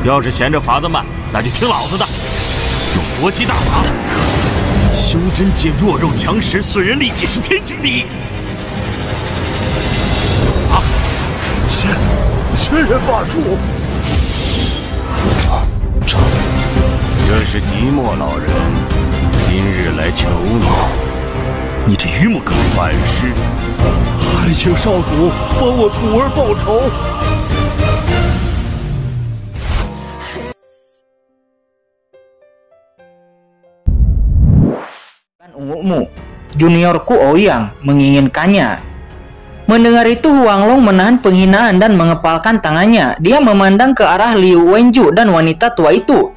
要是嫌这法子慢，那就听老子的，用夺气大法，修真界弱肉强食，损人利己是天经地义。啊！仙人法术。这是即墨老人今日来求你，你这榆木哥反师，还请少主帮我徒儿报仇。Ungumu, juniorku Ouyang menginginkannya. Mendengar itu Huang Long menahan penghinaan dan mengepalkan tangannya. Dia memandang ke arah Liu Wenju dan wanita tua itu,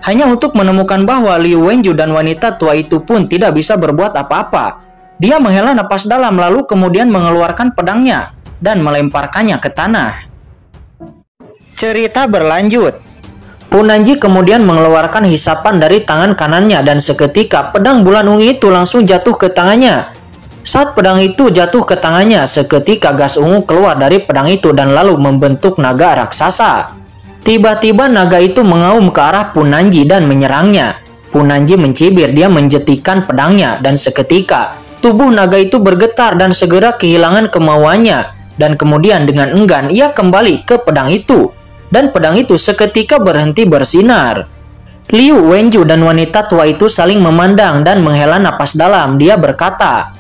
hanya untuk menemukan bahwa Liu Wenju dan wanita tua itu pun tidak bisa berbuat apa-apa. Dia menghela napas dalam lalu kemudian mengeluarkan pedangnya dan melemparkannya ke tanah. Cerita berlanjut. Punanji kemudian mengeluarkan hisapan dari tangan kanannya dan seketika pedang bulan ungu itu langsung jatuh ke tangannya. Saat pedang itu jatuh ke tangannya, seketika gas ungu keluar dari pedang itu dan lalu membentuk naga raksasa. Tiba-tiba naga itu mengaum ke arah Punanji dan menyerangnya. Punanji mencibir, dia menjetikkan pedangnya dan seketika tubuh naga itu bergetar dan segera kehilangan kemauannya. Dan kemudian dengan enggan ia kembali ke pedang itu. Dan pedang itu seketika berhenti bersinar. Liu Wenju dan wanita tua itu saling memandang dan menghela napas dalam. Dia berkata,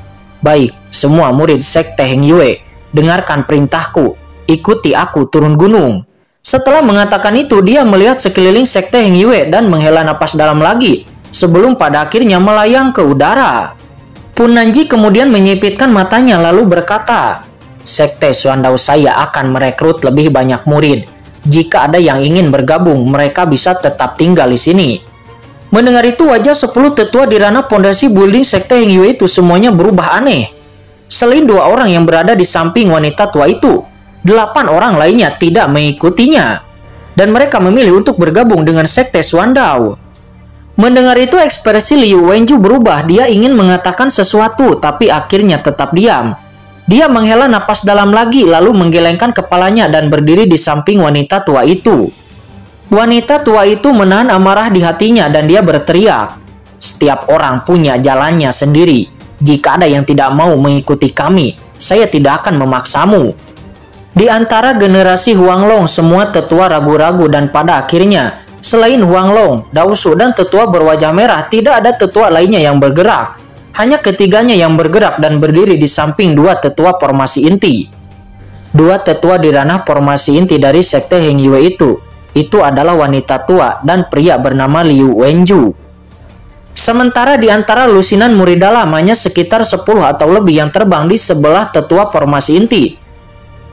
"Baik, semua murid Sekte Heng Yue, dengarkan perintahku. Ikuti aku turun gunung." Setelah mengatakan itu, dia melihat sekeliling Sekte Heng Yue dan menghela napas dalam lagi sebelum pada akhirnya melayang ke udara. Punanji kemudian menyipitkan matanya lalu berkata, "Sekte Xuandao saya akan merekrut lebih banyak murid. Jika ada yang ingin bergabung, mereka bisa tetap tinggal di sini." Mendengar itu, wajah 10 tetua di ranah pondasi building Sekte Heng Yue itu semuanya berubah aneh. Selain 2 orang yang berada di samping wanita tua itu, 8 orang lainnya tidak mengikutinya. Dan mereka memilih untuk bergabung dengan Sekte Xuandao. Mendengar itu, ekspresi Liu Wenju berubah. Dia ingin mengatakan sesuatu, tapi akhirnya tetap diam. Dia menghela napas dalam lagi, lalu menggelengkan kepalanya dan berdiri di samping wanita tua itu. Wanita tua itu menahan amarah di hatinya dan dia berteriak, "Setiap orang punya jalannya sendiri. Jika ada yang tidak mau mengikuti kami, saya tidak akan memaksamu." Di antara generasi Huang Long, semua tetua ragu-ragu dan pada akhirnya, selain Huang Long, Daosu, dan tetua berwajah merah, tidak ada tetua lainnya yang bergerak. Hanya ketiganya yang bergerak dan berdiri di samping 2 tetua formasi inti. 2 tetua di ranah formasi inti dari Sekte Heng Yue itu adalah wanita tua dan pria bernama Liu Wenju. Sementara di antara lusinan murid dalam hanya sekitar 10 atau lebih yang terbang di sebelah tetua formasi inti.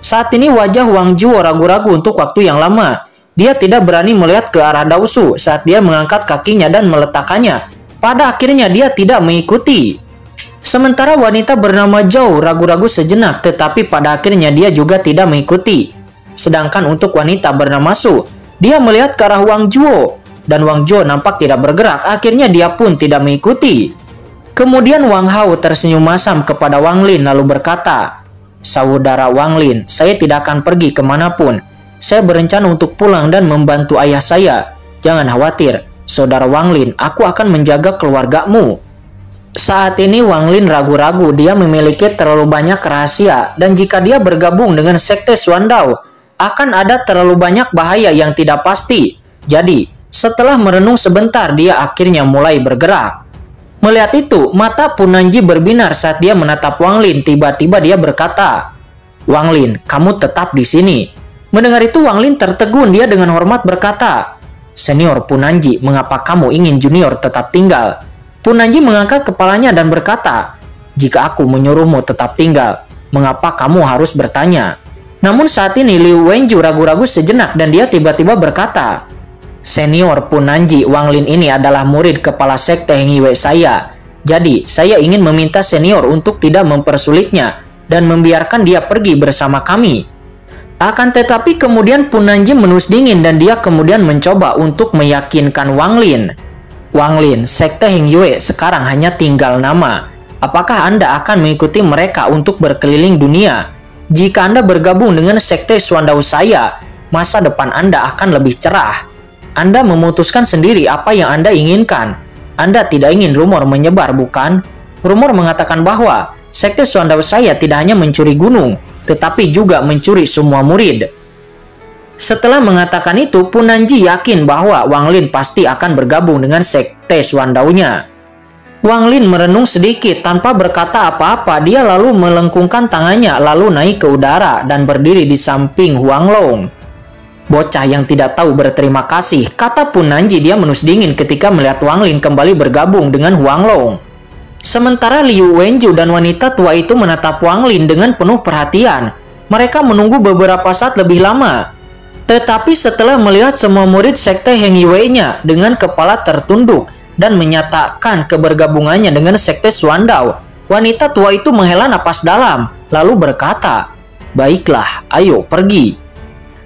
Saat ini wajah Wang Juo ragu-ragu untuk waktu yang lama. Dia tidak berani melihat ke arah Daosu saat dia mengangkat kakinya dan meletakkannya. Pada akhirnya dia tidak mengikuti. Sementara wanita bernama Zhou ragu-ragu sejenak, tetapi pada akhirnya dia juga tidak mengikuti. Sedangkan untuk wanita bernama Su, dia melihat ke arah Wang Juo. Dan Wang Juo nampak tidak bergerak, akhirnya dia pun tidak mengikuti. Kemudian Wang Hao tersenyum masam kepada Wang Lin lalu berkata, "Saudara Wang Lin, saya tidak akan pergi kemanapun. Saya berencana untuk pulang dan membantu ayah saya. Jangan khawatir, Saudara Wang Lin, aku akan menjaga keluargamu." Saat ini Wang Lin ragu-ragu, dia memiliki terlalu banyak rahasia. Dan jika dia bergabung dengan Sekte Xuandao, akan ada terlalu banyak bahaya yang tidak pasti. Jadi, setelah merenung sebentar, dia akhirnya mulai bergerak. Melihat itu, mata Punanji berbinar saat dia menatap Wang Lin. Tiba-tiba dia berkata, "Wang Lin, kamu tetap di sini." Mendengar itu, Wang Lin tertegun. Dia dengan hormat berkata, "Senior Punanji, mengapa kamu ingin junior tetap tinggal?" Punanji mengangkat kepalanya dan berkata, "Jika aku menyuruhmu tetap tinggal, mengapa kamu harus bertanya?" Namun saat ini Liu Wenju ragu-ragu sejenak dan dia tiba-tiba berkata, "Senior Punanji, Wang Lin ini adalah murid kepala Sekte Heng Yue saya. Jadi, saya ingin meminta senior untuk tidak mempersulitnya dan membiarkan dia pergi bersama kami." Akan tetapi kemudian Punanji menus dingin dan dia kemudian mencoba untuk meyakinkan Wang Lin. "Wang Lin, Sekte Heng Yue sekarang hanya tinggal nama. Apakah Anda akan mengikuti mereka untuk berkeliling dunia? Jika Anda bergabung dengan Sekte Xuandao saya, masa depan Anda akan lebih cerah. Anda memutuskan sendiri apa yang Anda inginkan. Anda tidak ingin rumor menyebar, bukan? Rumor mengatakan bahwa Sekte Suandao saya tidak hanya mencuri gunung, tetapi juga mencuri semua murid. Setelah mengatakan itu, Punanji yakin bahwa Wang Lin pasti akan bergabung dengan Sekte Suandao-nya. Wang Lin merenung sedikit tanpa berkata apa-apa. Dia lalu melengkungkan tangannya, lalu naik ke udara dan berdiri di samping Huang Long. Bocah yang tidak tahu berterima kasih, kata Punanji. Dia menus dingin ketika melihat Wang Lin kembali bergabung dengan Huang Long. Sementara Liu Wenju dan wanita tua itu menatap Wang Lin dengan penuh perhatian. Mereka menunggu beberapa saat lebih lama. Tetapi setelah melihat semua murid Sekte Heng Yue-nya dengan kepala tertunduk dan menyatakan kebergabungannya dengan Sekte Suandao, wanita tua itu menghela napas dalam, lalu berkata, "Baiklah, ayo pergi."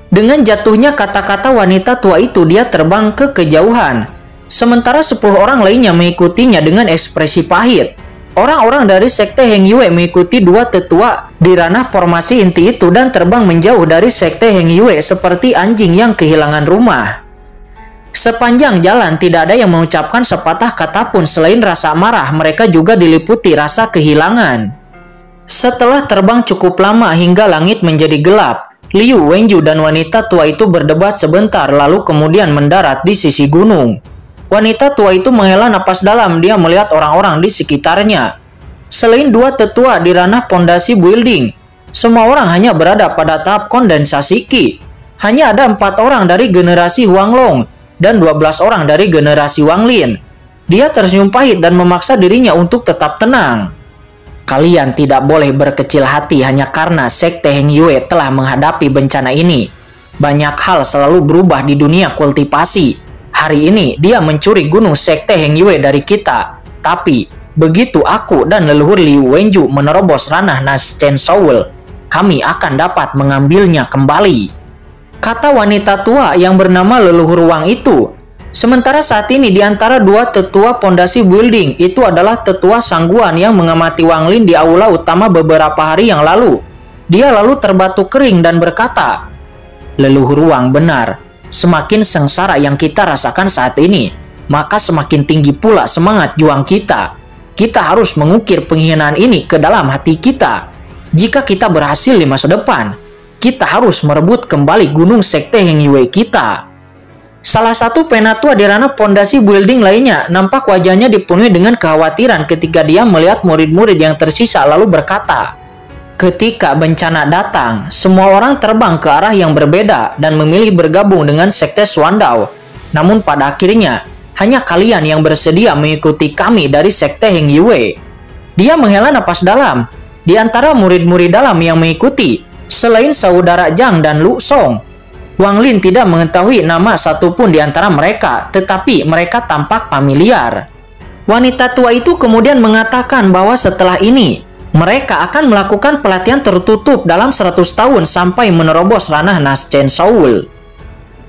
Dengan jatuhnya kata-kata wanita tua itu, dia terbang ke kejauhan. Sementara 10 orang lainnya mengikutinya dengan ekspresi pahit. Orang-orang dari Sekte Heng Yue mengikuti dua tetua di ranah formasi inti itu dan terbang menjauh dari Sekte Heng Yue seperti anjing yang kehilangan rumah. Sepanjang jalan tidak ada yang mengucapkan sepatah kata pun selain rasa marah. Mereka juga diliputi rasa kehilangan. Setelah terbang cukup lama hingga langit menjadi gelap, Liu Wenju dan wanita tua itu berdebat sebentar lalu kemudian mendarat di sisi gunung. Wanita tua itu menghela napas dalam. Dia melihat orang-orang di sekitarnya. Selain dua tetua di ranah pondasi building, semua orang hanya berada pada tahap kondensasi Qi. Hanya ada 4 orang dari generasi Huang Long dan 12 orang dari generasi Wang Lin. Dia tersenyum pahit dan memaksa dirinya untuk tetap tenang. Kalian tidak boleh berkecil hati hanya karena Sekte Heng Yue telah menghadapi bencana ini. Banyak hal selalu berubah di dunia kultivasi. Hari ini dia mencuri gunung Sekte Heng Yue dari kita. Tapi begitu aku dan leluhur Liu Wenju menerobos ranah Naschen Soul, kami akan dapat mengambilnya kembali, kata wanita tua yang bernama leluhur Wang itu. Sementara saat ini di antara dua tetua pondasi building itu adalah tetua Sangguan yang mengamati Wang Lin di aula utama beberapa hari yang lalu. Dia lalu terbatuk kering dan berkata, "Leluhur Wang benar. Semakin sengsara yang kita rasakan saat ini, maka semakin tinggi pula semangat juang kita. Kita harus mengukir penghinaan ini ke dalam hati kita. Jika kita berhasil di masa depan, kita harus merebut kembali gunung Sekte Heng Yue kita." Salah satu penatua di ranah pondasi building lainnya nampak wajahnya dipenuhi dengan kekhawatiran ketika dia melihat murid-murid yang tersisa lalu berkata, "Ketika bencana datang, semua orang terbang ke arah yang berbeda dan memilih bergabung dengan Sekte Suandao. Namun pada akhirnya, hanya kalian yang bersedia mengikuti kami dari Sekte Heng Yue." Dia menghela napas dalam. Di antara murid-murid dalam yang mengikuti, selain saudara Zhang dan Lu Song, Wang Lin tidak mengetahui nama satupun di antara mereka, tetapi mereka tampak familiar. Wanita tua itu kemudian mengatakan bahwa setelah ini, mereka akan melakukan pelatihan tertutup dalam 100 tahun sampai menerobos ranah Naschen Soul.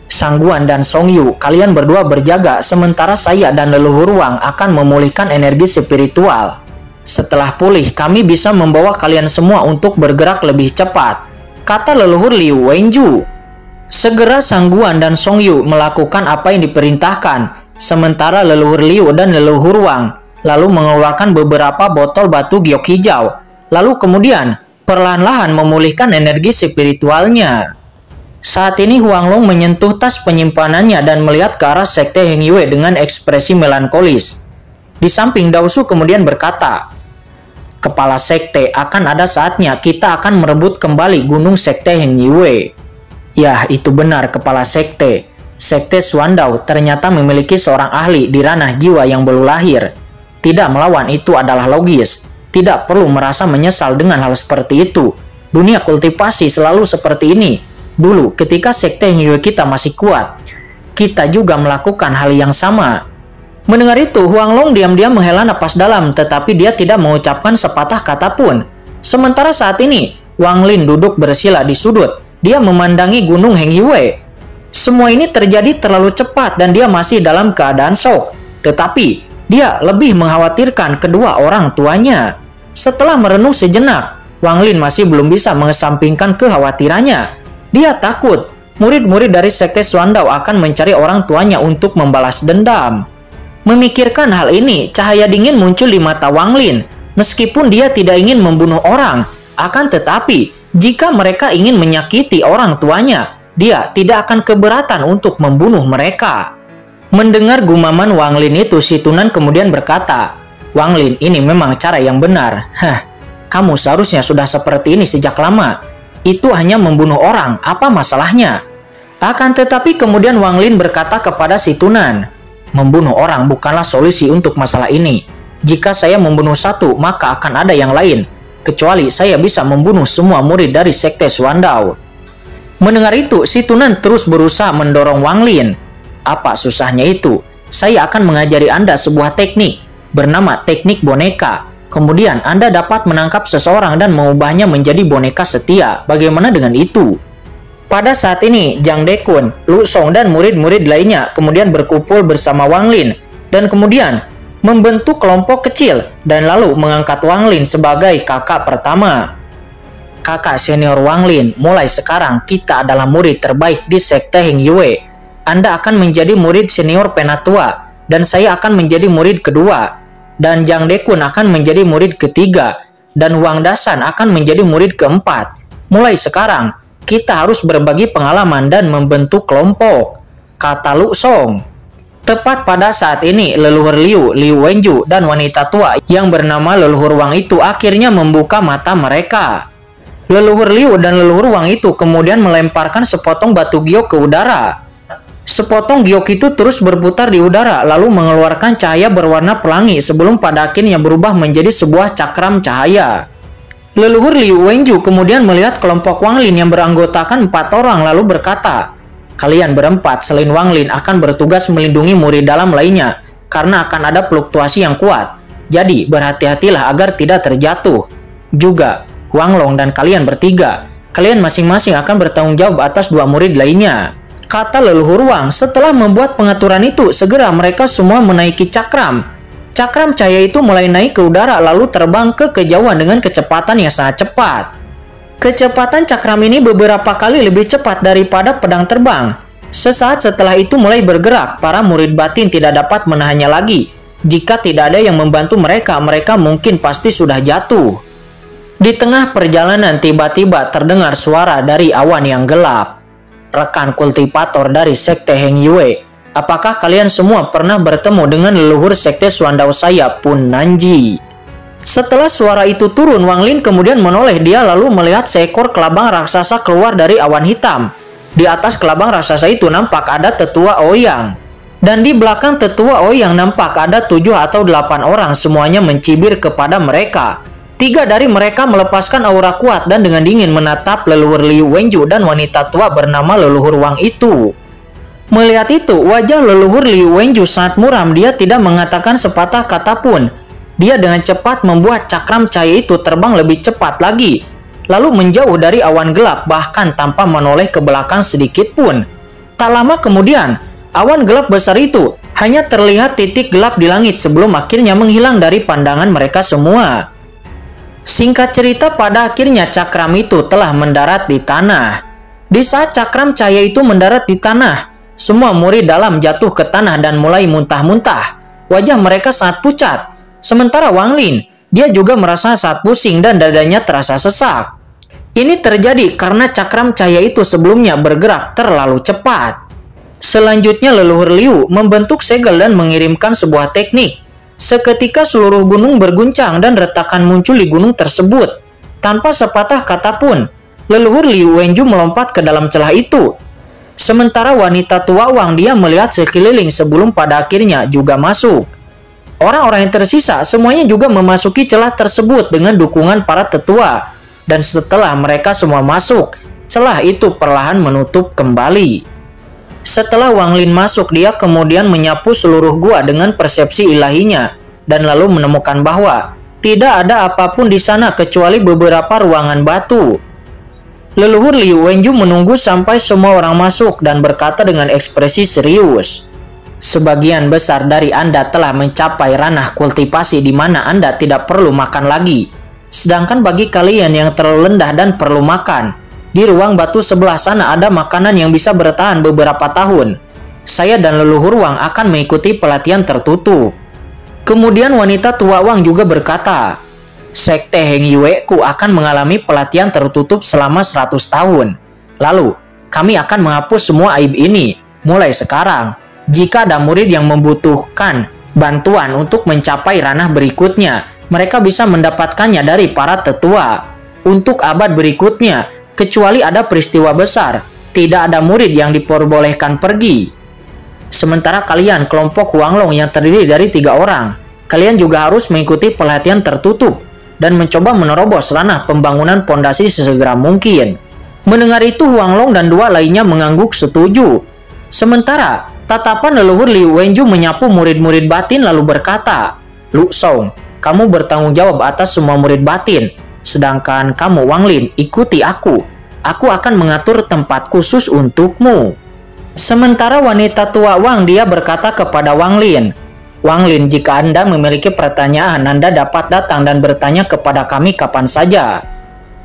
Sangguan dan Song Yu, kalian berdua berjaga sementara saya dan leluhur Wang akan memulihkan energi spiritual. Setelah pulih, kami bisa membawa kalian semua untuk bergerak lebih cepat, kata leluhur Liu Wenju. Segera Sangguan dan Song Yu melakukan apa yang diperintahkan, sementara leluhur Liu dan leluhur Wang lalu mengeluarkan beberapa botol batu giok hijau, lalu kemudian perlahan-lahan memulihkan energi spiritualnya. Saat ini Huang Long menyentuh tas penyimpanannya dan melihat ke arah Sekte Heng Yue dengan ekspresi melankolis. Di samping Daosu kemudian berkata, "Kepala sekte, akan ada saatnya kita akan merebut kembali gunung Sekte Heng Yue." Ya, itu benar kepala sekte. Sekte Suandao ternyata memiliki seorang ahli di ranah jiwa yang baru lahir. Tidak melawan itu adalah logis. Tidak perlu merasa menyesal dengan hal seperti itu. Dunia kultivasi selalu seperti ini. Dulu ketika Sekte Heng Yue kita masih kuat, kita juga melakukan hal yang sama. Mendengar itu, Huang Long diam-diam menghela napas dalam, tetapi dia tidak mengucapkan sepatah kata pun. Sementara saat ini, Wang Lin duduk bersila di sudut. Dia memandangi gunung Heng Yue. Semua ini terjadi terlalu cepat dan dia masih dalam keadaan shock. Tetapi, dia lebih mengkhawatirkan kedua orang tuanya. Setelah merenung sejenak, Wang Lin masih belum bisa mengesampingkan kekhawatirannya. Dia takut murid-murid dari Sekte Suandao akan mencari orang tuanya untuk membalas dendam. Memikirkan hal ini, cahaya dingin muncul di mata Wang Lin. Meskipun dia tidak ingin membunuh orang, akan tetapi jika mereka ingin menyakiti orang tuanya, dia tidak akan keberatan untuk membunuh mereka. Mendengar gumaman Wang Lin itu, si Tunan kemudian berkata, "Wang Lin, ini memang cara yang benar. Kamu seharusnya sudah seperti ini sejak lama. Itu hanya membunuh orang, apa masalahnya?" Akan tetapi kemudian Wang Lin berkata kepada si Tunan, "Membunuh orang bukanlah solusi untuk masalah ini. Jika saya membunuh satu, maka akan ada yang lain. Kecuali saya bisa membunuh semua murid dari Sekte Suandao." Mendengar itu, si Tunan terus berusaha mendorong Wang Lin. "Apa susahnya itu? Saya akan mengajari Anda sebuah teknik bernama teknik boneka. Kemudian Anda dapat menangkap seseorang dan mengubahnya menjadi boneka setia. Bagaimana dengan itu?" Pada saat ini, Zhang Dekun, Lu Song, dan murid-murid lainnya kemudian berkumpul bersama Wang Lin dan kemudian membentuk kelompok kecil dan lalu mengangkat Wang Lin sebagai kakak pertama. "Kakak senior Wang Lin, mulai sekarang kita adalah murid terbaik di Sekte Heng Yue. Anda akan menjadi murid senior penatua dan saya akan menjadi murid kedua. Dan Zhang Dekun akan menjadi murid ketiga dan Wang Dasan akan menjadi murid keempat. Mulai sekarang, kita harus berbagi pengalaman dan membentuk kelompok," kata Lu Song. Tepat pada saat ini, leluhur Liu, Liu Wenju, dan wanita tua yang bernama leluhur Wang itu akhirnya membuka mata mereka. Leluhur Liu dan leluhur Wang itu kemudian melemparkan sepotong batu giok ke udara. Sepotong giok itu terus berputar di udara lalu mengeluarkan cahaya berwarna pelangi sebelum pada akhirnya berubah menjadi sebuah cakram cahaya. Leluhur Liu Wenju kemudian melihat kelompok Wang Lin yang beranggotakan 4 orang lalu berkata, "Kalian berempat selain Wang Lin akan bertugas melindungi murid dalam lainnya karena akan ada fluktuasi yang kuat. Jadi berhati-hatilah agar tidak terjatuh. Juga Wang Long dan kalian bertiga, kalian masing-masing akan bertanggung jawab atas 2 murid lainnya," kata leluhur Wang. Setelah membuat pengaturan itu, segera mereka semua menaiki cakram. Cakram cahaya itu mulai naik ke udara lalu terbang ke kejauhan dengan kecepatan yang sangat cepat. Kecepatan cakram ini beberapa kali lebih cepat daripada pedang terbang. Sesaat setelah itu mulai bergerak. Para murid batin tidak dapat menahannya lagi. Jika tidak ada yang membantu mereka, mereka mungkin pasti sudah jatuh. Di tengah perjalanan tiba-tiba terdengar suara dari awan yang gelap. "Rekan kultivator dari Sekte Heng Yue, apakah kalian semua pernah bertemu dengan leluhur Sekte Suandao saya, Pun Nanji?" Setelah suara itu turun, Wang Lin kemudian menoleh. Dia lalu melihat seekor kelabang raksasa keluar dari awan hitam. Di atas kelabang raksasa itu nampak ada tetua Ouyang. Dan di belakang tetua Ouyang nampak ada 7 atau 8 orang, semuanya mencibir kepada mereka. 3 dari mereka melepaskan aura kuat dan dengan dingin menatap leluhur Liu Wenju dan wanita tua bernama leluhur Wang itu. Melihat itu, wajah leluhur Liu Wenju sangat muram. Dia tidak mengatakan sepatah kata pun. Dia dengan cepat membuat cakram cahaya itu terbang lebih cepat lagi, lalu menjauh dari awan gelap bahkan tanpa menoleh ke belakang sedikit pun. Tak lama kemudian, awan gelap besar itu hanya terlihat titik gelap di langit sebelum akhirnya menghilang dari pandangan mereka semua. Singkat cerita, pada akhirnya cakram itu telah mendarat di tanah. Di saat cakram cahaya itu mendarat di tanah, semua murid dalam jatuh ke tanah dan mulai muntah-muntah. Wajah mereka sangat pucat. Sementara Wang Lin, dia juga merasa sangat pusing dan dadanya terasa sesak. Ini terjadi karena cakram cahaya itu sebelumnya bergerak terlalu cepat. Selanjutnya leluhur Liu membentuk segel dan mengirimkan sebuah teknik. Seketika seluruh gunung berguncang dan retakan muncul di gunung tersebut. Tanpa sepatah kata pun, leluhur Liu Wenju melompat ke dalam celah itu. Sementara wanita tua Wang dia melihat sekeliling sebelum pada akhirnya juga masuk. Orang-orang yang tersisa semuanya juga memasuki celah tersebut dengan dukungan para tetua. Dan setelah mereka semua masuk, celah itu perlahan menutup kembali. Setelah Wang Lin masuk, dia kemudian menyapu seluruh gua dengan persepsi ilahinya. Dan lalu menemukan bahwa tidak ada apapun di sana kecuali beberapa ruangan batu. Leluhur Liu Wenju menunggu sampai semua orang masuk dan berkata dengan ekspresi serius, "Sebagian besar dari Anda telah mencapai ranah kultivasi di mana Anda tidak perlu makan lagi. Sedangkan bagi kalian yang terlalu rendah dan perlu makan, Di ruang batu sebelah sana ada makanan yang bisa bertahan beberapa tahun. Saya dan leluhur Wang akan mengikuti pelatihan tertutup. Kemudian wanita tua Wang juga berkata, Sekte Heng Yue ku akan mengalami pelatihan tertutup selama 100 tahun. Lalu, kami akan menghapus semua aib ini. Mulai sekarang, jika ada murid yang membutuhkan bantuan untuk mencapai ranah berikutnya, mereka bisa mendapatkannya dari para tetua. Untuk abad berikutnya, kecuali ada peristiwa besar, tidak ada murid yang diperbolehkan pergi. Sementara kalian, kelompok Huanglong yang terdiri dari 3 orang, kalian juga harus mengikuti pelatihan tertutup dan mencoba menerobos ranah pembangunan pondasi sesegera mungkin. Mendengar itu, Huanglong dan 2 lainnya mengangguk setuju. Sementara, tatapan leluhur Liu Wenju menyapu murid-murid batin lalu berkata, Lu Song, kamu bertanggung jawab atas semua murid batin. Sedangkan kamu, Wang Lin, ikuti aku. Aku akan mengatur tempat khusus untukmu. Sementara wanita tua Wang, dia berkata kepada Wang Lin, Wang Lin, jika Anda memiliki pertanyaan, Anda dapat datang dan bertanya kepada kami kapan saja.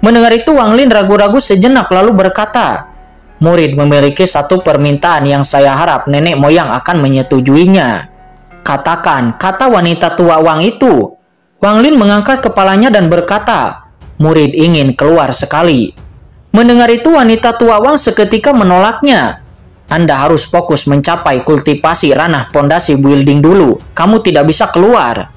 Mendengar itu, Wang Lin ragu-ragu sejenak lalu berkata, murid memiliki satu permintaan yang saya harap nenek moyang akan menyetujuinya. Katakan, kata wanita tua Wang itu. Wang Lin mengangkat kepalanya dan berkata, murid ingin keluar sekali. Mendengar itu, wanita tua Wang seketika menolaknya. Anda harus fokus mencapai kultivasi ranah pondasi building dulu. Kamu tidak bisa keluar.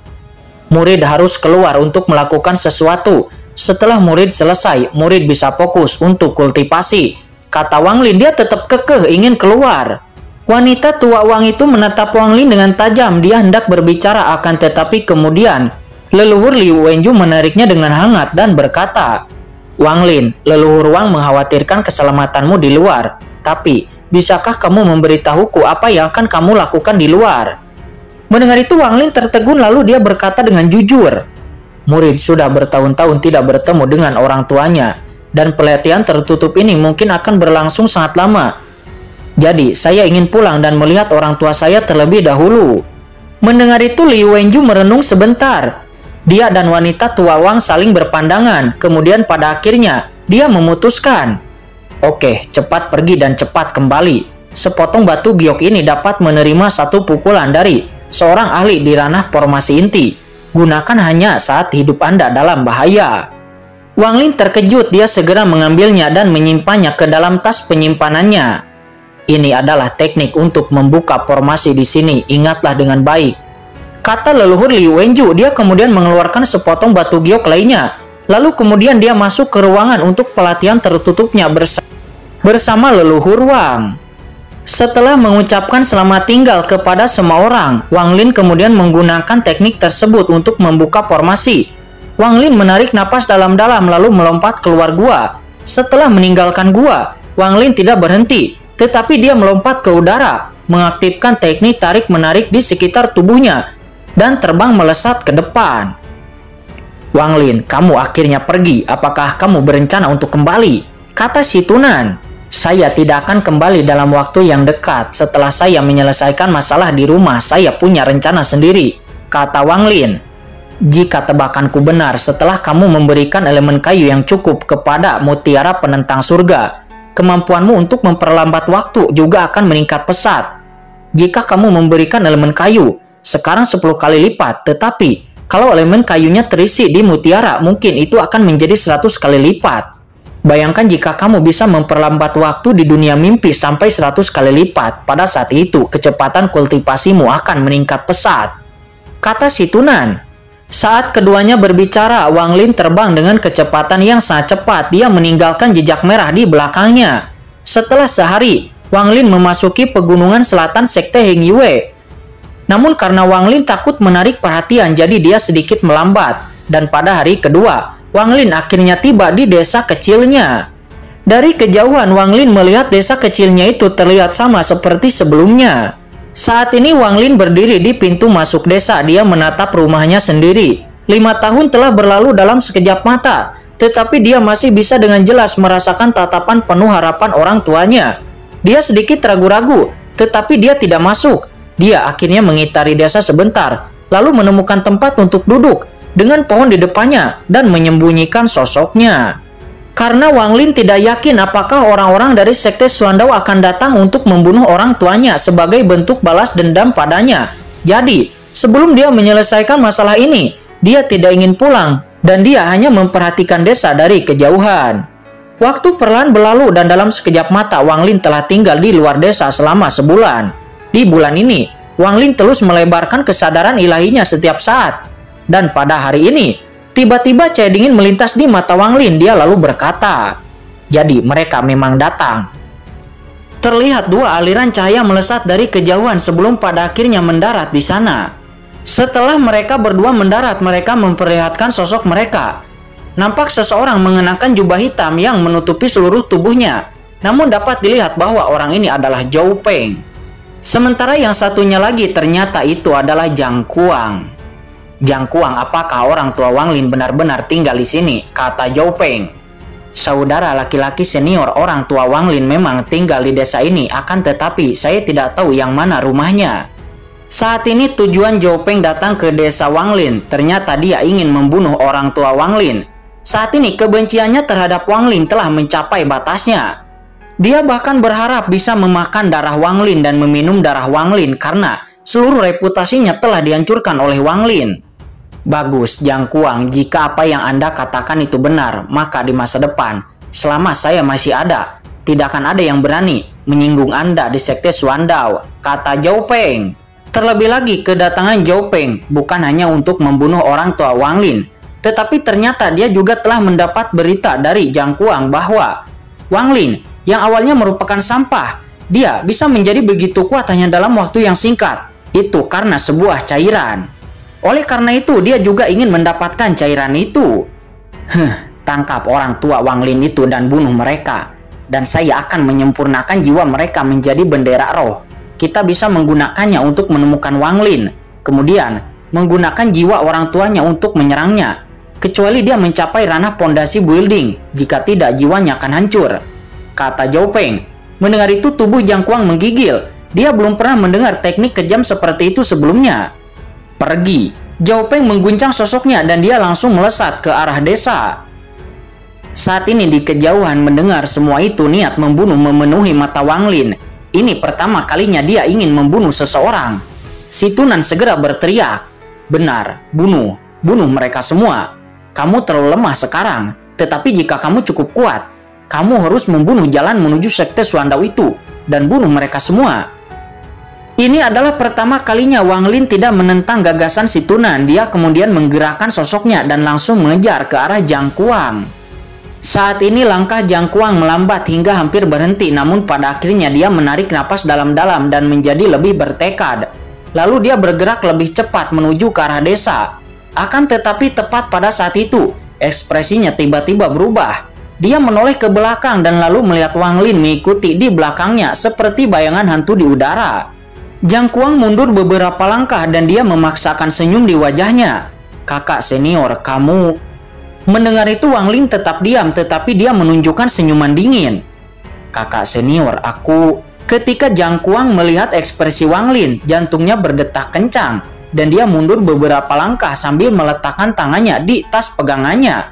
Murid harus keluar untuk melakukan sesuatu. Setelah murid selesai, murid bisa fokus untuk kultivasi. Kata Wang Lin, dia tetap kekeh ingin keluar. Wanita tua Wang itu menatap Wang Lin dengan tajam. Dia hendak berbicara akan tetapi kemudian leluhur Liu Wenju menariknya dengan hangat dan berkata, Wang Lin, leluhur Wang mengkhawatirkan keselamatanmu di luar. Tapi, bisakah kamu memberitahuku apa yang akan kamu lakukan di luar? Mendengar itu, Wang Lin tertegun lalu dia berkata dengan jujur, murid sudah bertahun-tahun tidak bertemu dengan orang tuanya. Dan pelatihan tertutup ini mungkin akan berlangsung sangat lama. Jadi, saya ingin pulang dan melihat orang tua saya terlebih dahulu. Mendengar itu, Liu Wenju merenung sebentar. Dia dan wanita tua Wang saling berpandangan. Kemudian pada akhirnya, dia memutuskan. Oke, cepat pergi dan cepat kembali. Sepotong batu giok ini dapat menerima satu pukulan dari seorang ahli di ranah formasi inti. Gunakan hanya saat hidup Anda dalam bahaya. Wang Lin terkejut, dia segera mengambilnya dan menyimpannya ke dalam tas penyimpanannya. Ini adalah teknik untuk membuka formasi di sini, ingatlah dengan baik. Kata leluhur Liu Wenju, dia kemudian mengeluarkan sepotong batu giok lainnya. Lalu kemudian dia masuk ke ruangan untuk pelatihan tertutupnya bersama leluhur Wang. Setelah mengucapkan selamat tinggal kepada semua orang, Wang Lin kemudian menggunakan teknik tersebut untuk membuka formasi. Wang Lin menarik napas dalam-dalam lalu melompat keluar gua. Setelah meninggalkan gua, Wang Lin tidak berhenti, tetapi dia melompat ke udara, mengaktifkan teknik tarik-menarik di sekitar tubuhnya, dan terbang melesat ke depan. Wang Lin, kamu akhirnya pergi. Apakah kamu berencana untuk kembali? Kata si Tunan. Saya tidak akan kembali dalam waktu yang dekat. Setelah saya menyelesaikan masalah di rumah, saya punya rencana sendiri. Kata Wang Lin. Jika tebakanku benar, setelah kamu memberikan elemen kayu yang cukup kepada mutiara penentang surga, kemampuanmu untuk memperlambat waktu juga akan meningkat pesat. Jika kamu memberikan elemen kayu, sekarang 10 kali lipat, tetapi kalau elemen kayunya terisi di mutiara, mungkin itu akan menjadi 100 kali lipat. Bayangkan jika kamu bisa memperlambat waktu di dunia mimpi sampai 100 kali lipat, pada saat itu kecepatan kultivasimu akan meningkat pesat. Kata si Tunan. Saat keduanya berbicara, Wang Lin terbang dengan kecepatan yang sangat cepat. Dia meninggalkan jejak merah di belakangnya. Setelah sehari, Wang Lin memasuki pegunungan selatan Sekte Heng Yue. Namun karena Wang Lin takut menarik perhatian, jadi dia sedikit melambat. Dan pada hari kedua, Wang Lin akhirnya tiba di desa kecilnya. Dari kejauhan, Wang Lin melihat desa kecilnya itu terlihat sama seperti sebelumnya. Saat ini Wang Lin berdiri di pintu masuk desa. Dia menatap rumahnya sendiri. 5 tahun telah berlalu dalam sekejap mata, tetapi dia masih bisa dengan jelas merasakan tatapan penuh harapan orang tuanya. Dia sedikit ragu-ragu, tetapi dia tidak masuk. Dia akhirnya mengitari desa sebentar, lalu menemukan tempat untuk duduk dengan pohon di depannya dan menyembunyikan sosoknya. Karena Wang Lin tidak yakin apakah orang-orang dari Sekte Xuandao akan datang untuk membunuh orang tuanya sebagai bentuk balas dendam padanya. Jadi, sebelum dia menyelesaikan masalah ini, dia tidak ingin pulang dan dia hanya memperhatikan desa dari kejauhan. Waktu perlahan berlalu dan dalam sekejap mata Wang Lin telah tinggal di luar desa selama sebulan. Di bulan ini, Wang Lin terus melebarkan kesadaran ilahinya setiap saat. Dan pada hari ini, tiba-tiba cahaya dingin melintas di mata Wang Lin. Dia lalu berkata, "Jadi mereka memang datang." Terlihat dua aliran cahaya melesat dari kejauhan sebelum pada akhirnya mendarat di sana. Setelah mereka berdua mendarat, mereka memperlihatkan sosok mereka. Nampak seseorang mengenakan jubah hitam yang menutupi seluruh tubuhnya. Namun dapat dilihat bahwa orang ini adalah Zhou Peng. Sementara yang satunya lagi ternyata itu adalah Jiang Kuang. "Jiang Kuang, apakah orang tua Wang Lin benar-benar tinggal di sini?" kata Zhou Peng. "Saudara laki-laki senior, orang tua Wang Lin memang tinggal di desa ini, akan tetapi saya tidak tahu yang mana rumahnya." Saat ini tujuan Zhou Peng datang ke desa Wang Lin. Ternyata dia ingin membunuh orang tua Wang Lin. Saat ini kebenciannya terhadap Wang Lin telah mencapai batasnya. Dia bahkan berharap bisa memakan darah Wang Lin dan meminum darah Wang Lin karena seluruh reputasinya telah dihancurkan oleh Wang Lin. "Bagus, Jiang Kuang, jika apa yang Anda katakan itu benar, maka di masa depan, selama saya masih ada, tidak akan ada yang berani menyinggung Anda di Sekte Xuandao," kata Zhou Peng. Terlebih lagi, kedatangan Zhou Peng bukan hanya untuk membunuh orang tua Wang Lin, tetapi ternyata dia juga telah mendapat berita dari Jiang Kuang bahwa Wang Lin yang awalnya merupakan sampah, dia bisa menjadi begitu kuat hanya dalam waktu yang singkat. Itu karena sebuah cairan. Oleh karena itu, dia juga ingin mendapatkan cairan itu. Tangkap orang tua Wang Lin itu dan bunuh mereka. Dan saya akan menyempurnakan jiwa mereka menjadi bendera roh. Kita bisa menggunakannya untuk menemukan Wang Lin. Kemudian, menggunakan jiwa orang tuanya untuk menyerangnya. Kecuali dia mencapai ranah pondasi building, jika tidak jiwanya akan hancur, kata Zhou Peng. Mendengar itu tubuh Jiang Kuang menggigil. Dia belum pernah mendengar teknik kejam seperti itu sebelumnya. "Pergi." Zhou Peng mengguncang sosoknya dan dia langsung melesat ke arah desa. Saat ini di kejauhan mendengar semua itu, niat membunuh memenuhi mata Wang Lin. Ini pertama kalinya dia ingin membunuh seseorang. Si Tunan segera berteriak, "Benar, bunuh mereka semua. Kamu terlalu lemah sekarang, tetapi jika kamu cukup kuat, kamu harus membunuh jalan menuju Sekte Xuandao itu dan bunuh mereka semua." Ini adalah pertama kalinya Wang Lin tidak menentang gagasan si Tunan. Dia kemudian menggerakkan sosoknya dan langsung mengejar ke arah Jiang Kuang. Saat ini langkah Jiang Kuang melambat hingga hampir berhenti, namun pada akhirnya dia menarik napas dalam-dalam dan menjadi lebih bertekad. Lalu dia bergerak lebih cepat menuju ke arah desa. Akan tetapi tepat pada saat itu, ekspresinya tiba-tiba berubah. Dia menoleh ke belakang dan lalu melihat Wang Lin mengikuti di belakangnya seperti bayangan hantu di udara. Jiang Kuang mundur beberapa langkah dan dia memaksakan senyum di wajahnya. "Kakak senior, kamu..." Mendengar itu Wang Lin tetap diam, tetapi dia menunjukkan senyuman dingin. "Kakak senior, aku..." Ketika Jiang Kuang melihat ekspresi Wang Lin, jantungnya berdetak kencang. Dan dia mundur beberapa langkah sambil meletakkan tangannya di tas pegangannya.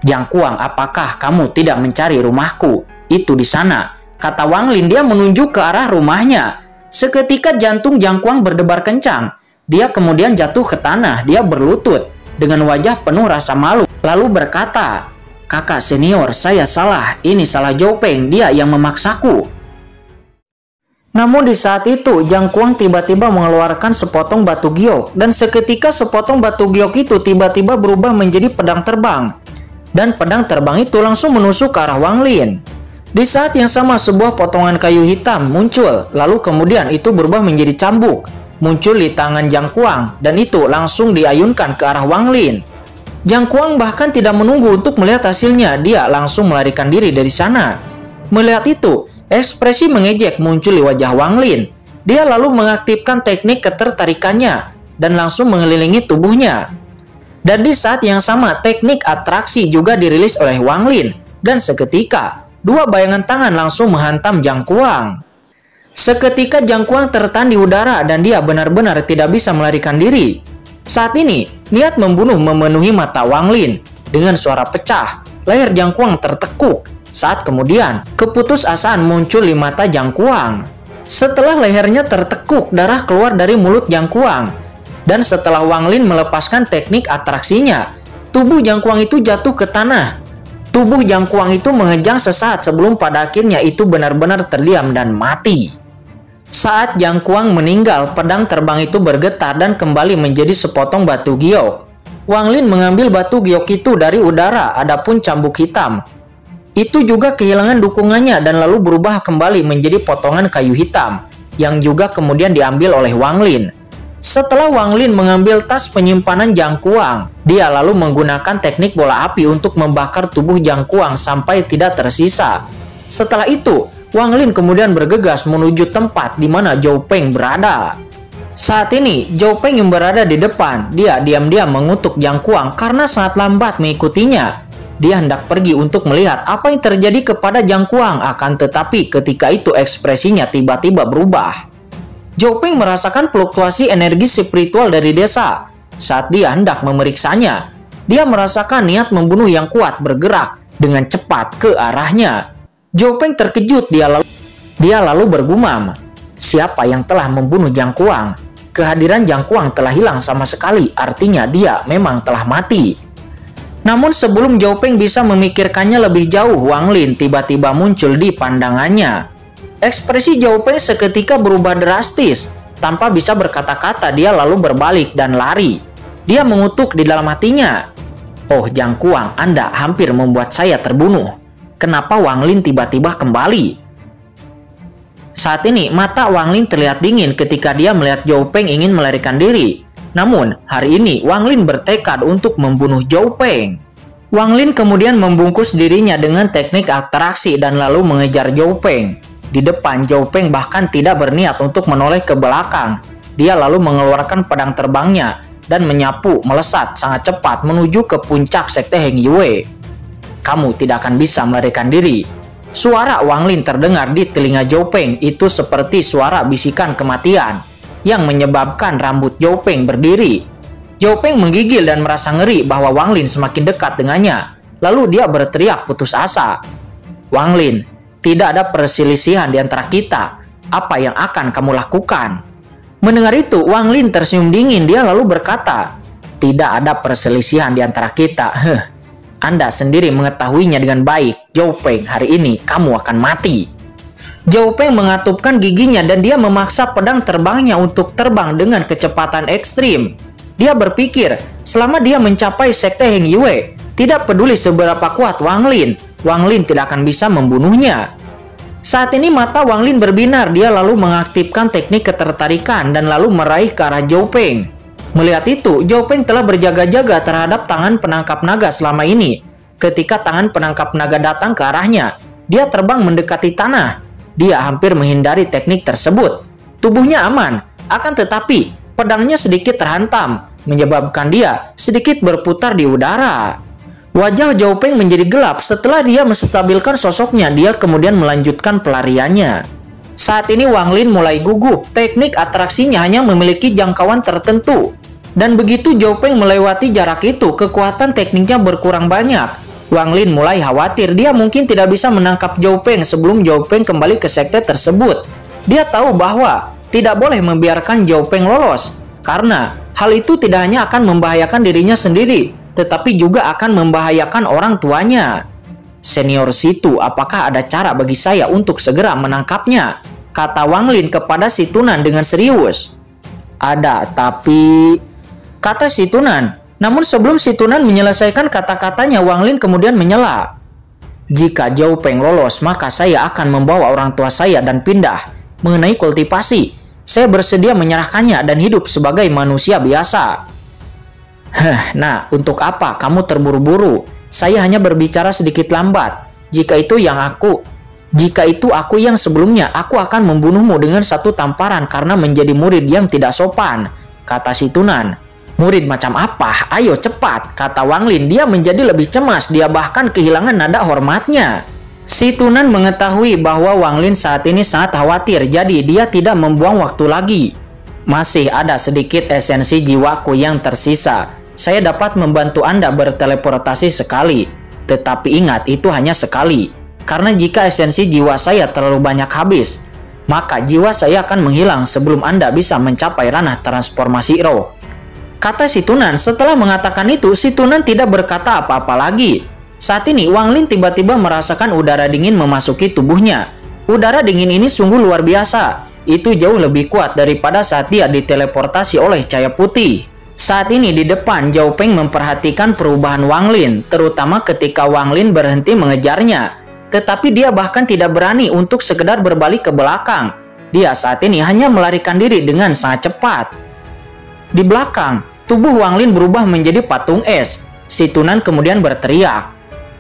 "Jiang Kuang, apakah kamu tidak mencari rumahku? Itu di sana," kata Wang Lin. Dia menunjuk ke arah rumahnya. Seketika jantung Jiang Kuang berdebar kencang. Dia kemudian jatuh ke tanah. Dia berlutut dengan wajah penuh rasa malu, lalu berkata, "Kakak senior, saya salah. Ini salah Zhou Peng. Dia yang memaksaku." Namun di saat itu, Jiang Kuang tiba-tiba mengeluarkan sepotong batu giok. Dan seketika sepotong batu giok itu tiba-tiba berubah menjadi pedang terbang. Dan pedang terbang itu langsung menusuk ke arah Wang Lin. Di saat yang sama, sebuah potongan kayu hitam muncul. Lalu kemudian itu berubah menjadi cambuk. Muncul di tangan Jiang Kuang. Dan itu langsung diayunkan ke arah Wang Lin. Jiang Kuang bahkan tidak menunggu untuk melihat hasilnya. Dia langsung melarikan diri dari sana. Melihat itu, ekspresi mengejek muncul di wajah Wang Lin. Dia lalu mengaktifkan teknik ketertarikannya dan langsung mengelilingi tubuhnya. Dan di saat yang sama, teknik atraksi juga dirilis oleh Wang Lin. Dan seketika, dua bayangan tangan langsung menghantam Jiang Kuang. Seketika Jiang Kuang tertahan di udara dan dia benar-benar tidak bisa melarikan diri. Saat ini, niat membunuh memenuhi mata Wang Lin. Dengan suara pecah, leher Jiang Kuang tertekuk. Saat kemudian, keputusasaan muncul di mata Jiang Kuang. Setelah lehernya tertekuk, darah keluar dari mulut Jiang Kuang. Dan setelah Wang Lin melepaskan teknik atraksinya, tubuh Jiang Kuang itu jatuh ke tanah. Tubuh Jiang Kuang itu menghejang sesaat sebelum pada akhirnya itu benar-benar terdiam dan mati. Saat Jiang Kuang meninggal, pedang terbang itu bergetar dan kembali menjadi sepotong batu giok. Wang Lin mengambil batu giok itu dari udara, adapun cambuk hitam itu juga kehilangan dukungannya dan lalu berubah kembali menjadi potongan kayu hitam yang juga kemudian diambil oleh Wang Lin. Setelah Wang Lin mengambil tas penyimpanan Jiang Kuang, dia lalu menggunakan teknik bola api untuk membakar tubuh Jiang Kuang sampai tidak tersisa. Setelah itu, Wang Lin kemudian bergegas menuju tempat di mana Zhou Peng berada. Saat ini, Zhou Peng yang berada di depan, dia diam-diam mengutuk Jiang Kuang karena sangat lambat mengikutinya. Dia hendak pergi untuk melihat apa yang terjadi kepada Jiang Kuang, akan tetapi ketika itu ekspresinya tiba-tiba berubah. Zhou Peng merasakan fluktuasi energi spiritual dari desa. Saat dia hendak memeriksanya, dia merasakan niat membunuh yang kuat bergerak dengan cepat ke arahnya. Zhou Peng terkejut, dia lalu bergumam, siapa yang telah membunuh Jiang Kuang? Kehadiran Jiang Kuang telah hilang sama sekali, artinya dia memang telah mati. Namun sebelum Zhou Peng bisa memikirkannya lebih jauh, Wang Lin tiba-tiba muncul di pandangannya. Ekspresi Zhou Peng seketika berubah drastis. Tanpa bisa berkata-kata, dia lalu berbalik dan lari. Dia mengutuk di dalam hatinya, "Oh Jiang Kuang, Anda hampir membuat saya terbunuh. Kenapa Wang Lin tiba-tiba kembali?" Saat ini, mata Wang Lin terlihat dingin ketika dia melihat Zhou Peng ingin melarikan diri. Namun, hari ini Wang Lin bertekad untuk membunuh Zhou Peng. Wang Lin kemudian membungkus dirinya dengan teknik atraksi dan lalu mengejar Zhou Peng. Di depan, Zhou Peng bahkan tidak berniat untuk menoleh ke belakang. Dia lalu mengeluarkan pedang terbangnya dan menyapu melesat sangat cepat menuju ke puncak sekte Heng Yue. "Kamu tidak akan bisa melarikan diri." Suara Wang Lin terdengar di telinga Zhou Peng, itu seperti suara bisikan kematian yang menyebabkan rambut Zhou Peng berdiri. Zhou Peng menggigil dan merasa ngeri bahwa Wang Lin semakin dekat dengannya. Lalu dia berteriak putus asa, "Wang Lin, tidak ada perselisihan di antara kita. Apa yang akan kamu lakukan?" Mendengar itu, Wang Lin tersenyum dingin. Dia lalu berkata, "Tidak ada perselisihan di antara kita. Anda sendiri mengetahuinya dengan baik. Zhou Peng, hari ini kamu akan mati." Zhou Peng mengatupkan giginya dan dia memaksa pedang terbangnya untuk terbang dengan kecepatan ekstrim. Dia berpikir, selama dia mencapai sekte Heng Yue, tidak peduli seberapa kuat Wang Lin tidak akan bisa membunuhnya. Saat ini mata Wang Lin berbinar, dia lalu mengaktifkan teknik ketertarikan dan lalu meraih ke arah Zhou Peng. Melihat itu, Zhou Peng telah berjaga-jaga terhadap tangan penangkap naga selama ini. Ketika tangan penangkap naga datang ke arahnya, dia terbang mendekati tanah. Dia hampir menghindari teknik tersebut. Tubuhnya aman, akan tetapi pedangnya sedikit terhantam, menyebabkan dia sedikit berputar di udara. Wajah Zhou Peng menjadi gelap. Setelah dia menstabilkan sosoknya, dia kemudian melanjutkan pelariannya. Saat ini Wang Lin mulai gugup. Teknik atraksinya hanya memiliki jangkauan tertentu. Dan begitu Zhou Peng melewati jarak itu, kekuatan tekniknya berkurang banyak. Wang Lin mulai khawatir, dia mungkin tidak bisa menangkap Zhou Peng sebelum Zhou Peng kembali ke sekte tersebut. Dia tahu bahwa tidak boleh membiarkan Zhou Peng lolos, karena hal itu tidak hanya akan membahayakan dirinya sendiri, tetapi juga akan membahayakan orang tuanya. "Senior Situ, apakah ada cara bagi saya untuk segera menangkapnya?" kata Wang Lin kepada si Tunan dengan serius. "Ada, tapi..." kata si Tunan. Namun sebelum si Tunan menyelesaikan kata-katanya, Wang Lin kemudian menyela, "Jika Zhou Peng lolos, maka saya akan membawa orang tua saya dan pindah. Mengenai kultivasi, saya bersedia menyerahkannya dan hidup sebagai manusia biasa." Nah, untuk apa kamu terburu-buru? Saya hanya berbicara sedikit lambat. Jika itu aku yang sebelumnya, aku akan membunuhmu dengan satu tamparan karena menjadi murid yang tidak sopan, kata si Tunan. "Murid macam apa? Ayo cepat," kata Wang Lin. Dia menjadi lebih cemas, dia bahkan kehilangan nada hormatnya. Si Tunan mengetahui bahwa Wang Lin saat ini sangat khawatir, jadi dia tidak membuang waktu lagi. "Masih ada sedikit esensi jiwaku yang tersisa. Saya dapat membantu Anda berteleportasi sekali. Tetapi ingat, itu hanya sekali. Karena jika esensi jiwa saya terlalu banyak habis, maka jiwa saya akan menghilang sebelum Anda bisa mencapai ranah transformasi roh. Kata si Tunan. Setelah mengatakan itu, si Tunan tidak berkata apa-apa lagi. Saat ini Wang Lin tiba-tiba merasakan udara dingin memasuki tubuhnya. Udara dingin ini sungguh luar biasa. Itu jauh lebih kuat daripada saat dia diteleportasi oleh cahaya putih. Saat ini di depan, Zhao Peng memperhatikan perubahan Wang Lin, terutama ketika Wang Lin berhenti mengejarnya. Tetapi dia bahkan tidak berani untuk sekedar berbalik ke belakang. Dia saat ini hanya melarikan diri dengan sangat cepat. Di belakang, tubuh Wang Lin berubah menjadi patung es. Si Tunan kemudian berteriak,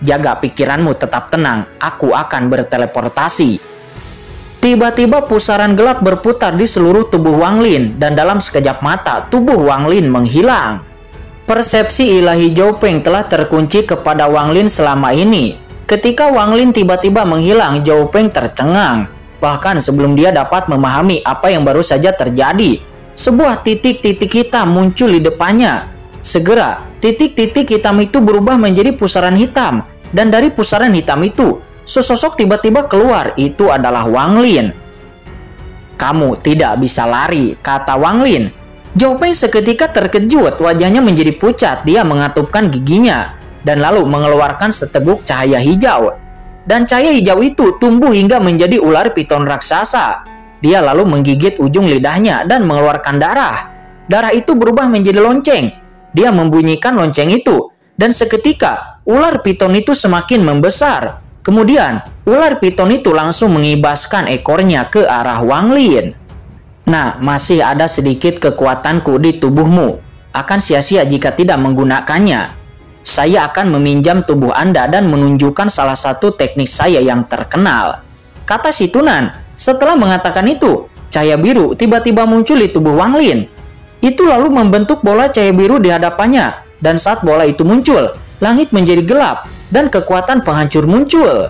"Jaga pikiranmu tetap tenang, aku akan berteleportasi." Tiba-tiba pusaran gelap berputar di seluruh tubuh Wang Lin, dan dalam sekejap mata tubuh Wang Lin menghilang. Persepsi ilahi Zhao Peng telah terkunci kepada Wang Lin selama ini. Ketika Wang Lin tiba-tiba menghilang, Zhao Peng tercengang. Bahkan sebelum dia dapat memahami apa yang baru saja terjadi, sebuah titik-titik hitam muncul di depannya. Segera, titik-titik hitam itu berubah menjadi pusaran hitam. Dan dari pusaran hitam itu, sesosok tiba-tiba keluar. Itu adalah Wang Lin. "Kamu tidak bisa lari," kata Wang Lin. Zhao Peng seketika terkejut, wajahnya menjadi pucat. Dia mengatupkan giginya dan lalu mengeluarkan seteguk cahaya hijau. Dan cahaya hijau itu tumbuh hingga menjadi ular piton raksasa. Dia lalu menggigit ujung lidahnya dan mengeluarkan darah. Darah itu berubah menjadi lonceng. Dia membunyikan lonceng itu, dan seketika ular piton itu semakin membesar. Kemudian ular piton itu langsung mengibaskan ekornya ke arah Wang Lin. "Nah, masih ada sedikit kekuatanku di tubuhmu. Akan sia-sia jika tidak menggunakannya. Saya akan meminjam tubuh Anda dan menunjukkan salah satu teknik saya yang terkenal," kata si Tunan. Setelah mengatakan itu, cahaya biru tiba-tiba muncul di tubuh Wang Lin. Itu lalu membentuk bola cahaya biru di hadapannya. Dan saat bola itu muncul, langit menjadi gelap dan kekuatan penghancur muncul.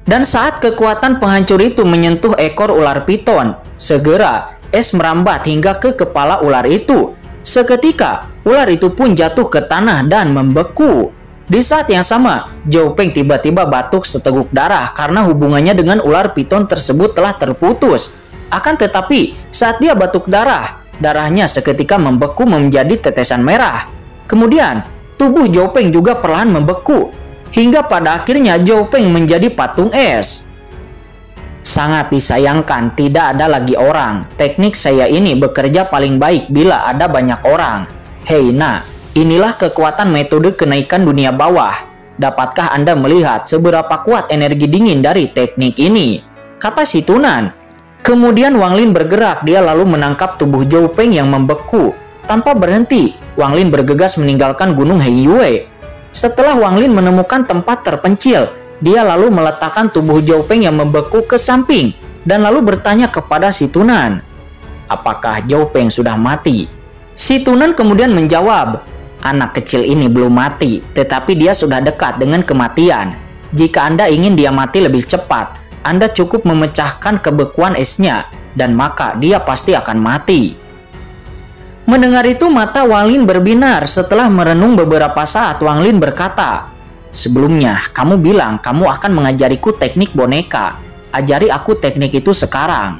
Dan saat kekuatan penghancur itu menyentuh ekor ular piton, segera es merambat hingga ke kepala ular itu. Seketika, ular itu pun jatuh ke tanah dan membeku. Di saat yang sama, Zhao Peng tiba-tiba batuk seteguk darah karena hubungannya dengan ular piton tersebut telah terputus. Akan tetapi, saat dia batuk darah, darahnya seketika membeku menjadi tetesan merah. Kemudian, tubuh Zhao Peng juga perlahan membeku, hingga pada akhirnya Zhao Peng menjadi patung es. Sangat disayangkan tidak ada lagi orang. Teknik saya ini bekerja paling baik bila ada banyak orang. Hei, nah, inilah kekuatan metode kenaikan dunia bawah. Dapatkah Anda melihat seberapa kuat energi dingin dari teknik ini? Kata si Tunan. Kemudian Wang Lin bergerak. Dia lalu menangkap tubuh Zhao Peng yang membeku. Tanpa berhenti, Wang Lin bergegas meninggalkan gunung Heiyue. Setelah Wang Lin menemukan tempat terpencil, dia lalu meletakkan tubuh Zhao Peng yang membeku ke samping dan lalu bertanya kepada si Tunan, "Apakah Zhao Peng sudah mati?" Si Tunan kemudian menjawab, "Anak kecil ini belum mati, tetapi dia sudah dekat dengan kematian. Jika Anda ingin dia mati lebih cepat, Anda cukup memecahkan kebekuan esnya, dan maka dia pasti akan mati." Mendengar itu, mata Wang Lin berbinar. Setelah merenung beberapa saat, Wang Lin berkata, "Sebelumnya, kamu bilang kamu akan mengajariku teknik boneka. Ajari aku teknik itu sekarang."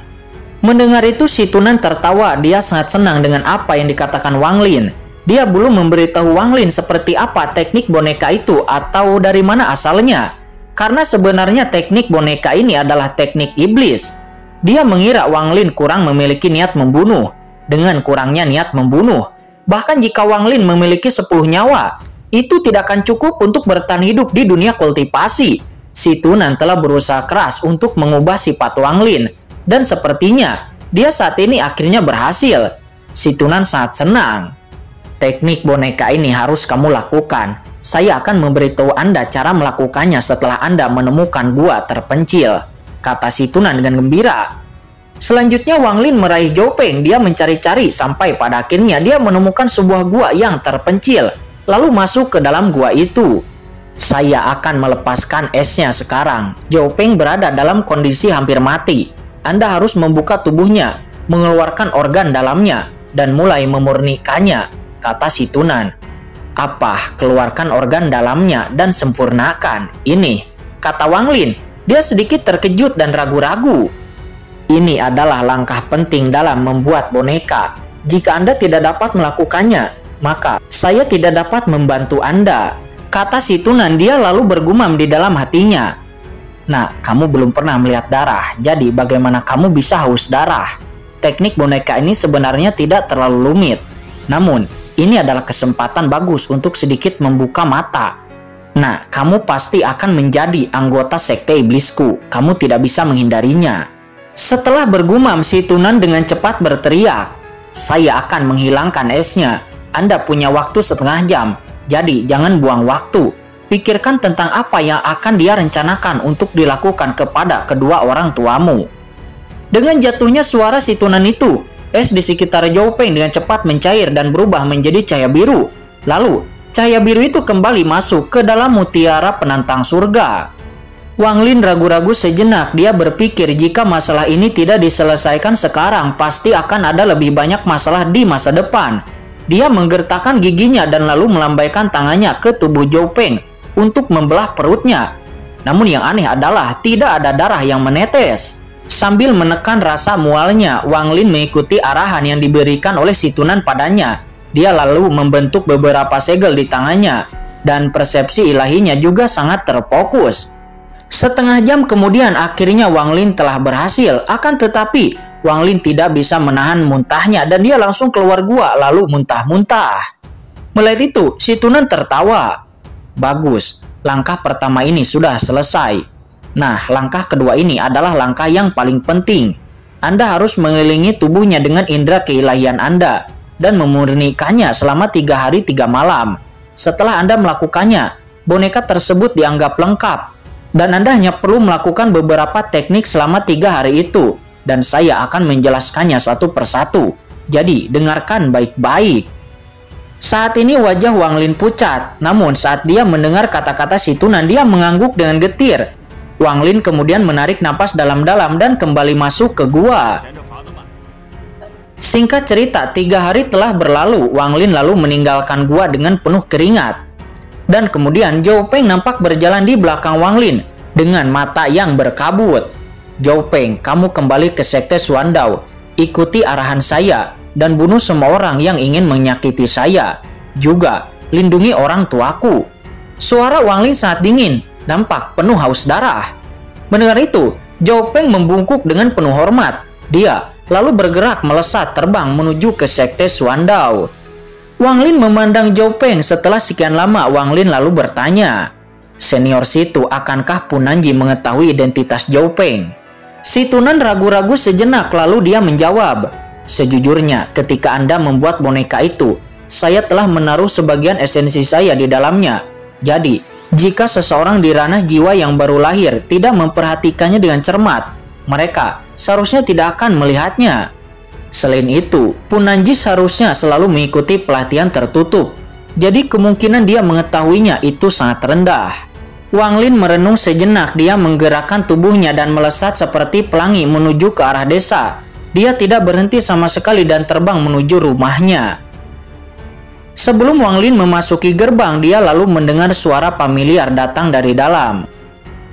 Mendengar itu, si Tunan tertawa. Dia sangat senang dengan apa yang dikatakan Wang Lin. Dia belum memberitahu Wang Lin seperti apa teknik boneka itu atau dari mana asalnya. Karena sebenarnya teknik boneka ini adalah teknik iblis. Dia mengira Wang Lin kurang memiliki niat membunuh. Dengan kurangnya niat membunuh, bahkan jika Wang Lin memiliki 10 nyawa, itu tidak akan cukup untuk bertahan hidup di dunia kultivasi. Si Tunan telah berusaha keras untuk mengubah sifat Wang Lin, dan sepertinya dia saat ini akhirnya berhasil. Si Tunan sangat senang. "Teknik boneka ini harus kamu lakukan. Saya akan memberitahu Anda cara melakukannya setelah Anda menemukan gua terpencil," kata si Tunan dengan gembira. Selanjutnya Wang Lin meraih Zhao Peng. Dia mencari-cari sampai pada akhirnya dia menemukan sebuah gua yang terpencil, lalu masuk ke dalam gua itu. "Saya akan melepaskan esnya sekarang." Zhao Peng berada dalam kondisi hampir mati. Anda harus membuka tubuhnya, mengeluarkan organ dalamnya, dan mulai memurnikannya, kata si Tunan. Apa? Keluarkan organ dalamnya dan sempurnakan. Ini, kata Wang Lin. Dia sedikit terkejut dan ragu-ragu. Ini adalah langkah penting dalam membuat boneka. Jika Anda tidak dapat melakukannya, maka saya tidak dapat membantu Anda, kata si Tunan. Dia lalu bergumam di dalam hatinya. Nah, kamu belum pernah melihat darah, jadi bagaimana kamu bisa haus darah? Teknik boneka ini sebenarnya tidak terlalu rumit. Namun, ini adalah kesempatan bagus untuk sedikit membuka mata. Nah, kamu pasti akan menjadi anggota sekte iblisku. Kamu tidak bisa menghindarinya. Setelah bergumam, si Tunan dengan cepat berteriak, saya akan menghilangkan esnya. Anda punya waktu setengah jam, jadi jangan buang waktu. Pikirkan tentang apa yang akan dia rencanakan untuk dilakukan kepada kedua orang tuamu. Dengan jatuhnya suara si Tunan itu, es di sekitar Zhou Peng dengan cepat mencair dan berubah menjadi cahaya biru. Lalu, cahaya biru itu kembali masuk ke dalam mutiara penantang surga. Wang Lin ragu-ragu sejenak. Dia berpikir jika masalah ini tidak diselesaikan sekarang, pasti akan ada lebih banyak masalah di masa depan. Dia menggertakkan giginya dan lalu melambaikan tangannya ke tubuh Zhou Peng untuk membelah perutnya. Namun yang aneh adalah tidak ada darah yang menetes. Sambil menekan rasa mualnya, Wang Lin mengikuti arahan yang diberikan oleh si Tunan padanya. Dia lalu membentuk beberapa segel di tangannya, dan persepsi ilahinya juga sangat terfokus. Setengah jam kemudian akhirnya Wang Lin telah berhasil. Akan tetapi Wang Lin tidak bisa menahan muntahnya dan dia langsung keluar gua lalu muntah-muntah. Melihat itu, si Tunan tertawa. Bagus, langkah pertama ini sudah selesai. Nah, langkah kedua ini adalah langkah yang paling penting. Anda harus mengelilingi tubuhnya dengan indera keilahian Anda dan memurnikannya selama 3 hari 3 malam. Setelah Anda melakukannya, boneka tersebut dianggap lengkap. Dan Anda hanya perlu melakukan beberapa teknik selama 3 hari itu. Dan saya akan menjelaskannya satu persatu. Jadi, dengarkan baik-baik. Saat ini wajah Wang Lin pucat. Namun saat dia mendengar kata-kata si Tunan, dia mengangguk dengan getir. Wang Lin kemudian menarik napas dalam-dalam dan kembali masuk ke gua. Singkat cerita, 3 hari telah berlalu. Wang Lin lalu meninggalkan gua dengan penuh keringat. Dan kemudian Zhou Peng nampak berjalan di belakang Wang Lin dengan mata yang berkabut. Zhou Peng, kamu kembali ke sekte Xuandao. Ikuti arahan saya dan bunuh semua orang yang ingin menyakiti saya. Juga lindungi orang tuaku. Suara Wang Lin sangat dingin, nampak penuh haus darah. Mendengar itu, Zhou Peng membungkuk dengan penuh hormat. Dia lalu bergerak melesat terbang menuju ke sekte Xuandao. Wang Lin memandang Zhou Peng. Setelah sekian lama, Wang Lin lalu bertanya, senior situ, akankah Punanji mengetahui identitas Zhou Peng? Si Tunan ragu-ragu sejenak lalu dia menjawab, sejujurnya ketika Anda membuat boneka itu, saya telah menaruh sebagian esensi saya di dalamnya. Jadi, jika seseorang di ranah jiwa yang baru lahir tidak memperhatikannya dengan cermat, mereka seharusnya tidak akan melihatnya. Selain itu, Punanji seharusnya selalu mengikuti pelatihan tertutup. Jadi kemungkinan dia mengetahuinya itu sangat rendah. Wang Lin merenung sejenak. Dia menggerakkan tubuhnya dan melesat seperti pelangi menuju ke arah desa. Dia tidak berhenti sama sekali dan terbang menuju rumahnya. Sebelum Wang Lin memasuki gerbang, dia lalu mendengar suara familiar datang dari dalam.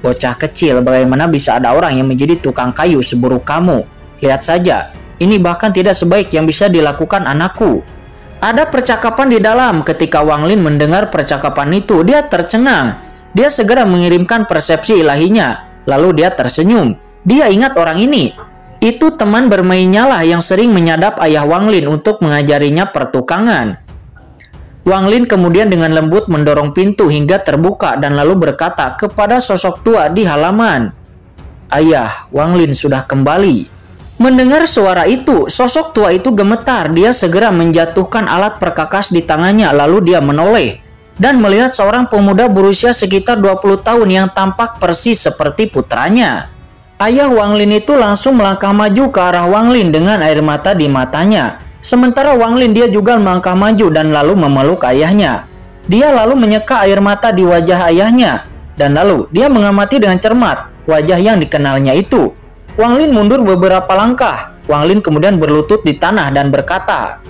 Bocah kecil, bagaimana bisa ada orang yang menjadi tukang kayu seburuk kamu? Lihat saja. Ini bahkan tidak sebaik yang bisa dilakukan anakku. Ada percakapan di dalam. Ketika Wang Lin mendengar percakapan itu, dia tercengang. Dia segera mengirimkan persepsi ilahinya. Lalu dia tersenyum. Dia ingat orang ini. Itu teman bermainnya lah yang sering menyadap ayah Wang Lin untuk mengajarinya pertukangan. Wang Lin kemudian dengan lembut mendorong pintu hingga terbuka dan lalu berkata kepada sosok tua di halaman, "Ayah, Wang Lin sudah kembali." Mendengar suara itu, sosok tua itu gemetar. Dia segera menjatuhkan alat perkakas di tangannya, lalu dia menoleh dan melihat seorang pemuda berusia sekitar 20 tahun yang tampak persis seperti putranya. Ayah Wang Lin itu langsung melangkah maju ke arah Wang Lin dengan air mata di matanya. Sementara Wang Lin dia juga melangkah maju dan lalu memeluk ayahnya. Dia lalu menyeka air mata di wajah ayahnya dan lalu dia mengamati dengan cermat wajah yang dikenalnya itu. Wang Lin mundur beberapa langkah. Wang Lin kemudian berlutut di tanah dan berkata,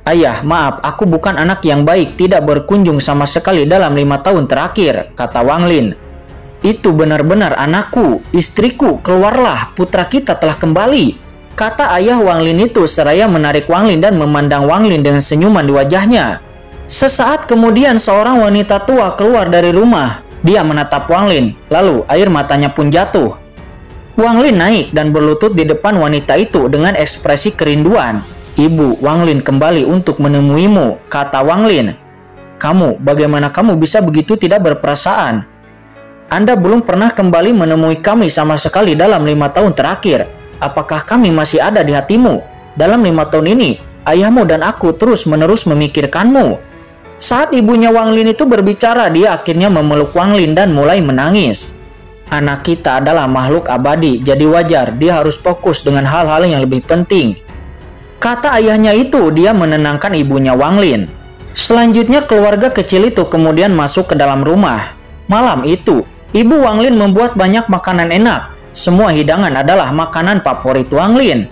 Ayah, maaf, aku bukan anak yang baik, tidak berkunjung sama sekali dalam 5 tahun terakhir, kata Wang Lin. Itu benar-benar anakku, istriku, keluarlah, putra kita telah kembali, kata ayah Wang Lin itu seraya menarik Wang Lin dan memandang Wang Lin dengan senyuman di wajahnya. Sesaat kemudian seorang wanita tua keluar dari rumah. Dia menatap Wang Lin, lalu air matanya pun jatuh. Wang Lin naik dan berlutut di depan wanita itu dengan ekspresi kerinduan. Ibu, Wang Lin kembali untuk menemuimu, kata Wang Lin. Kamu, bagaimana kamu bisa begitu tidak berperasaan? Anda belum pernah kembali menemui kami sama sekali dalam 5 tahun terakhir. Apakah kami masih ada di hatimu? Dalam 5 tahun ini, ayahmu dan aku terus-menerus memikirkanmu. Saat ibunya Wang Lin itu berbicara, dia akhirnya memeluk Wang Lin dan mulai menangis. Anak kita adalah makhluk abadi, jadi wajar dia harus fokus dengan hal-hal yang lebih penting, kata ayahnya itu. Dia menenangkan ibunya Wang Lin. Selanjutnya keluarga kecil itu kemudian masuk ke dalam rumah. Malam itu, ibu Wang Lin membuat banyak makanan enak. Semua hidangan adalah makanan favorit Wang Lin.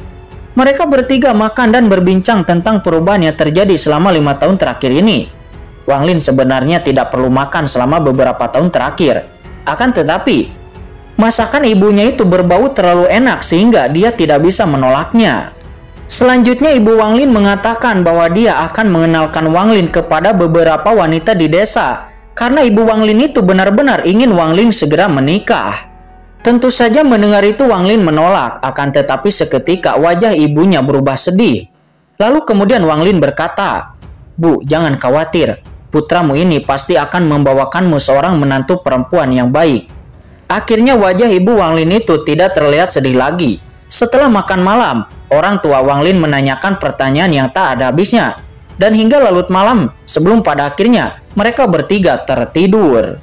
Mereka bertiga makan dan berbincang tentang perubahan yang terjadi selama 5 tahun terakhir ini. Wang Lin sebenarnya tidak perlu makan selama beberapa tahun terakhir. Akan tetapi, masakan ibunya itu berbau terlalu enak sehingga dia tidak bisa menolaknya. Selanjutnya ibu Wang Lin mengatakan bahwa dia akan mengenalkan Wang Lin kepada beberapa wanita di desa. Karena ibu Wang Lin itu benar-benar ingin Wang Lin segera menikah. Tentu saja mendengar itu Wang Lin menolak, akan tetapi seketika wajah ibunya berubah sedih. Lalu kemudian Wang Lin berkata, Bu, jangan khawatir, putramu ini pasti akan membawakanmu seorang menantu perempuan yang baik. Akhirnya wajah ibu Wang Lin itu tidak terlihat sedih lagi. Setelah makan malam, orang tua Wang Lin menanyakan pertanyaan yang tak ada habisnya. Dan hingga larut malam, sebelum pada akhirnya mereka bertiga tertidur.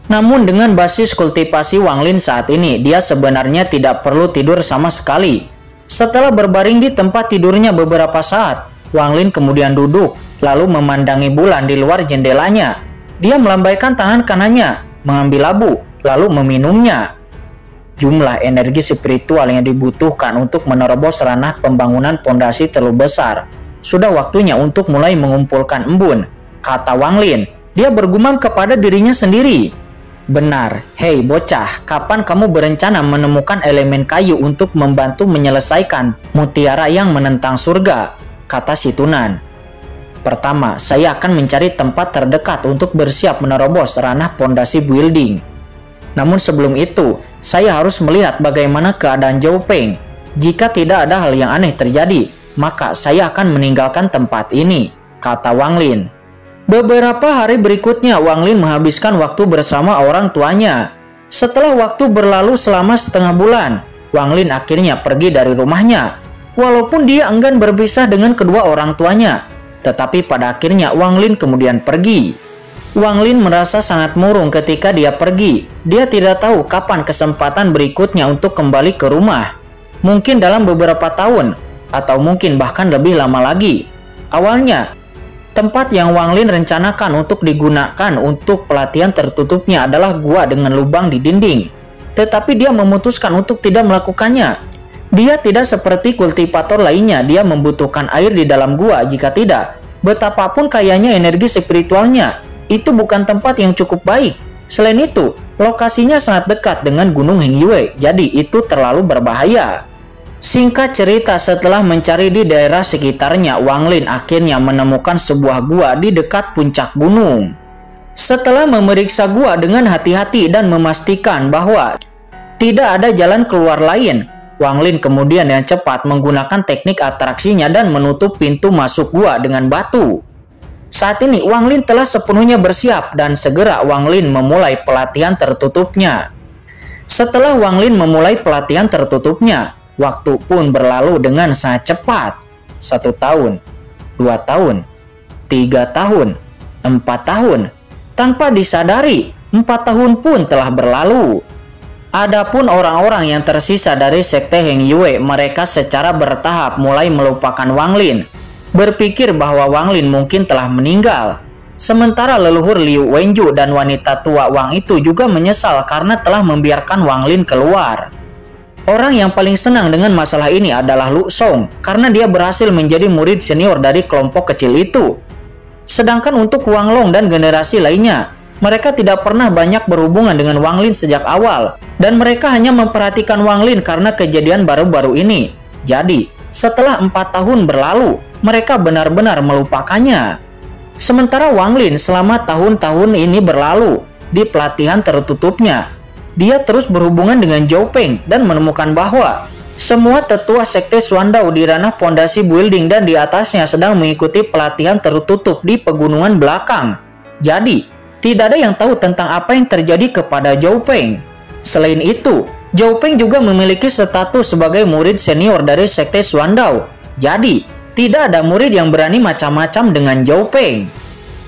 Namun dengan basis kultivasi Wang Lin saat ini, dia sebenarnya tidak perlu tidur sama sekali. Setelah berbaring di tempat tidurnya beberapa saat, Wang Lin kemudian duduk, lalu memandangi bulan di luar jendelanya. Dia melambaikan tangan kanannya, mengambil labu, lalu meminumnya. Jumlah energi spiritual yang dibutuhkan untuk menerobos ranah pembangunan pondasi terlalu besar. Sudah waktunya untuk mulai mengumpulkan embun, kata Wang Lin. Dia bergumam kepada dirinya sendiri. Benar, hei bocah, kapan kamu berencana menemukan elemen kayu untuk membantu menyelesaikan mutiara yang menentang surga, kata si Tunan. Pertama, saya akan mencari tempat terdekat untuk bersiap menerobos ranah pondasi building. Namun sebelum itu, saya harus melihat bagaimana keadaan Zhou Peng. Jika tidak ada hal yang aneh terjadi, maka saya akan meninggalkan tempat ini, kata Wang Lin. Beberapa hari berikutnya, Wang Lin menghabiskan waktu bersama orang tuanya. Setelah waktu berlalu selama setengah bulan, Wang Lin akhirnya pergi dari rumahnya. Walaupun dia enggan berpisah dengan kedua orang tuanya, tetapi pada akhirnya Wang Lin kemudian pergi. Wang Lin merasa sangat murung ketika dia pergi. Dia tidak tahu kapan kesempatan berikutnya untuk kembali ke rumah. Mungkin dalam beberapa tahun, atau mungkin bahkan lebih lama lagi. Awalnya, tempat yang Wang Lin rencanakan untuk digunakan untuk pelatihan tertutupnya adalah gua dengan lubang di dinding. Tetapi dia memutuskan untuk tidak melakukannya. Dia tidak seperti kultivator lainnya, dia membutuhkan air di dalam gua. Jika tidak, betapapun kayanya energi spiritualnya, itu bukan tempat yang cukup baik. Selain itu, lokasinya sangat dekat dengan Gunung Hengyue, jadi itu terlalu berbahaya. Singkat cerita, setelah mencari di daerah sekitarnya, Wang Lin akhirnya menemukan sebuah gua di dekat puncak gunung. Setelah memeriksa gua dengan hati-hati dan memastikan bahwa tidak ada jalan keluar lain, Wang Lin kemudian dengan cepat menggunakan teknik atraksinya dan menutup pintu masuk gua dengan batu. Saat ini Wang Lin telah sepenuhnya bersiap dan segera Wang Lin memulai pelatihan tertutupnya. Setelah Wang Lin memulai pelatihan tertutupnya, waktu pun berlalu dengan sangat cepat. 1 tahun, 2 tahun, 3 tahun, 4 tahun. Tanpa disadari, 4 tahun pun telah berlalu. Adapun orang-orang yang tersisa dari sekte Hengyue, mereka secara bertahap mulai melupakan Wang Lin, berpikir bahwa Wang Lin mungkin telah meninggal. Sementara leluhur Liu Wenju dan wanita tua Wang itu juga menyesal karena telah membiarkan Wang Lin keluar. Orang yang paling senang dengan masalah ini adalah Lu Song karena dia berhasil menjadi murid senior dari kelompok kecil itu. Sedangkan untuk Wang Long dan generasi lainnya, mereka tidak pernah banyak berhubungan dengan Wang Lin sejak awal dan mereka hanya memperhatikan Wang Lin karena kejadian baru-baru ini. Jadi, setelah 4 tahun berlalu, mereka benar-benar melupakannya. Sementara Wang Lin selama tahun-tahun ini berlalu di pelatihan tertutupnya, dia terus berhubungan dengan Zhou Peng dan menemukan bahwa semua tetua sekte Xuandao di ranah pondasi building dan di atasnya sedang mengikuti pelatihan tertutup di pegunungan belakang. Jadi, tidak ada yang tahu tentang apa yang terjadi kepada Zhou Peng. Selain itu, Zhou Peng juga memiliki status sebagai murid senior dari sekte Xuandao. Jadi, tidak ada murid yang berani macam-macam dengan Zhou Peng.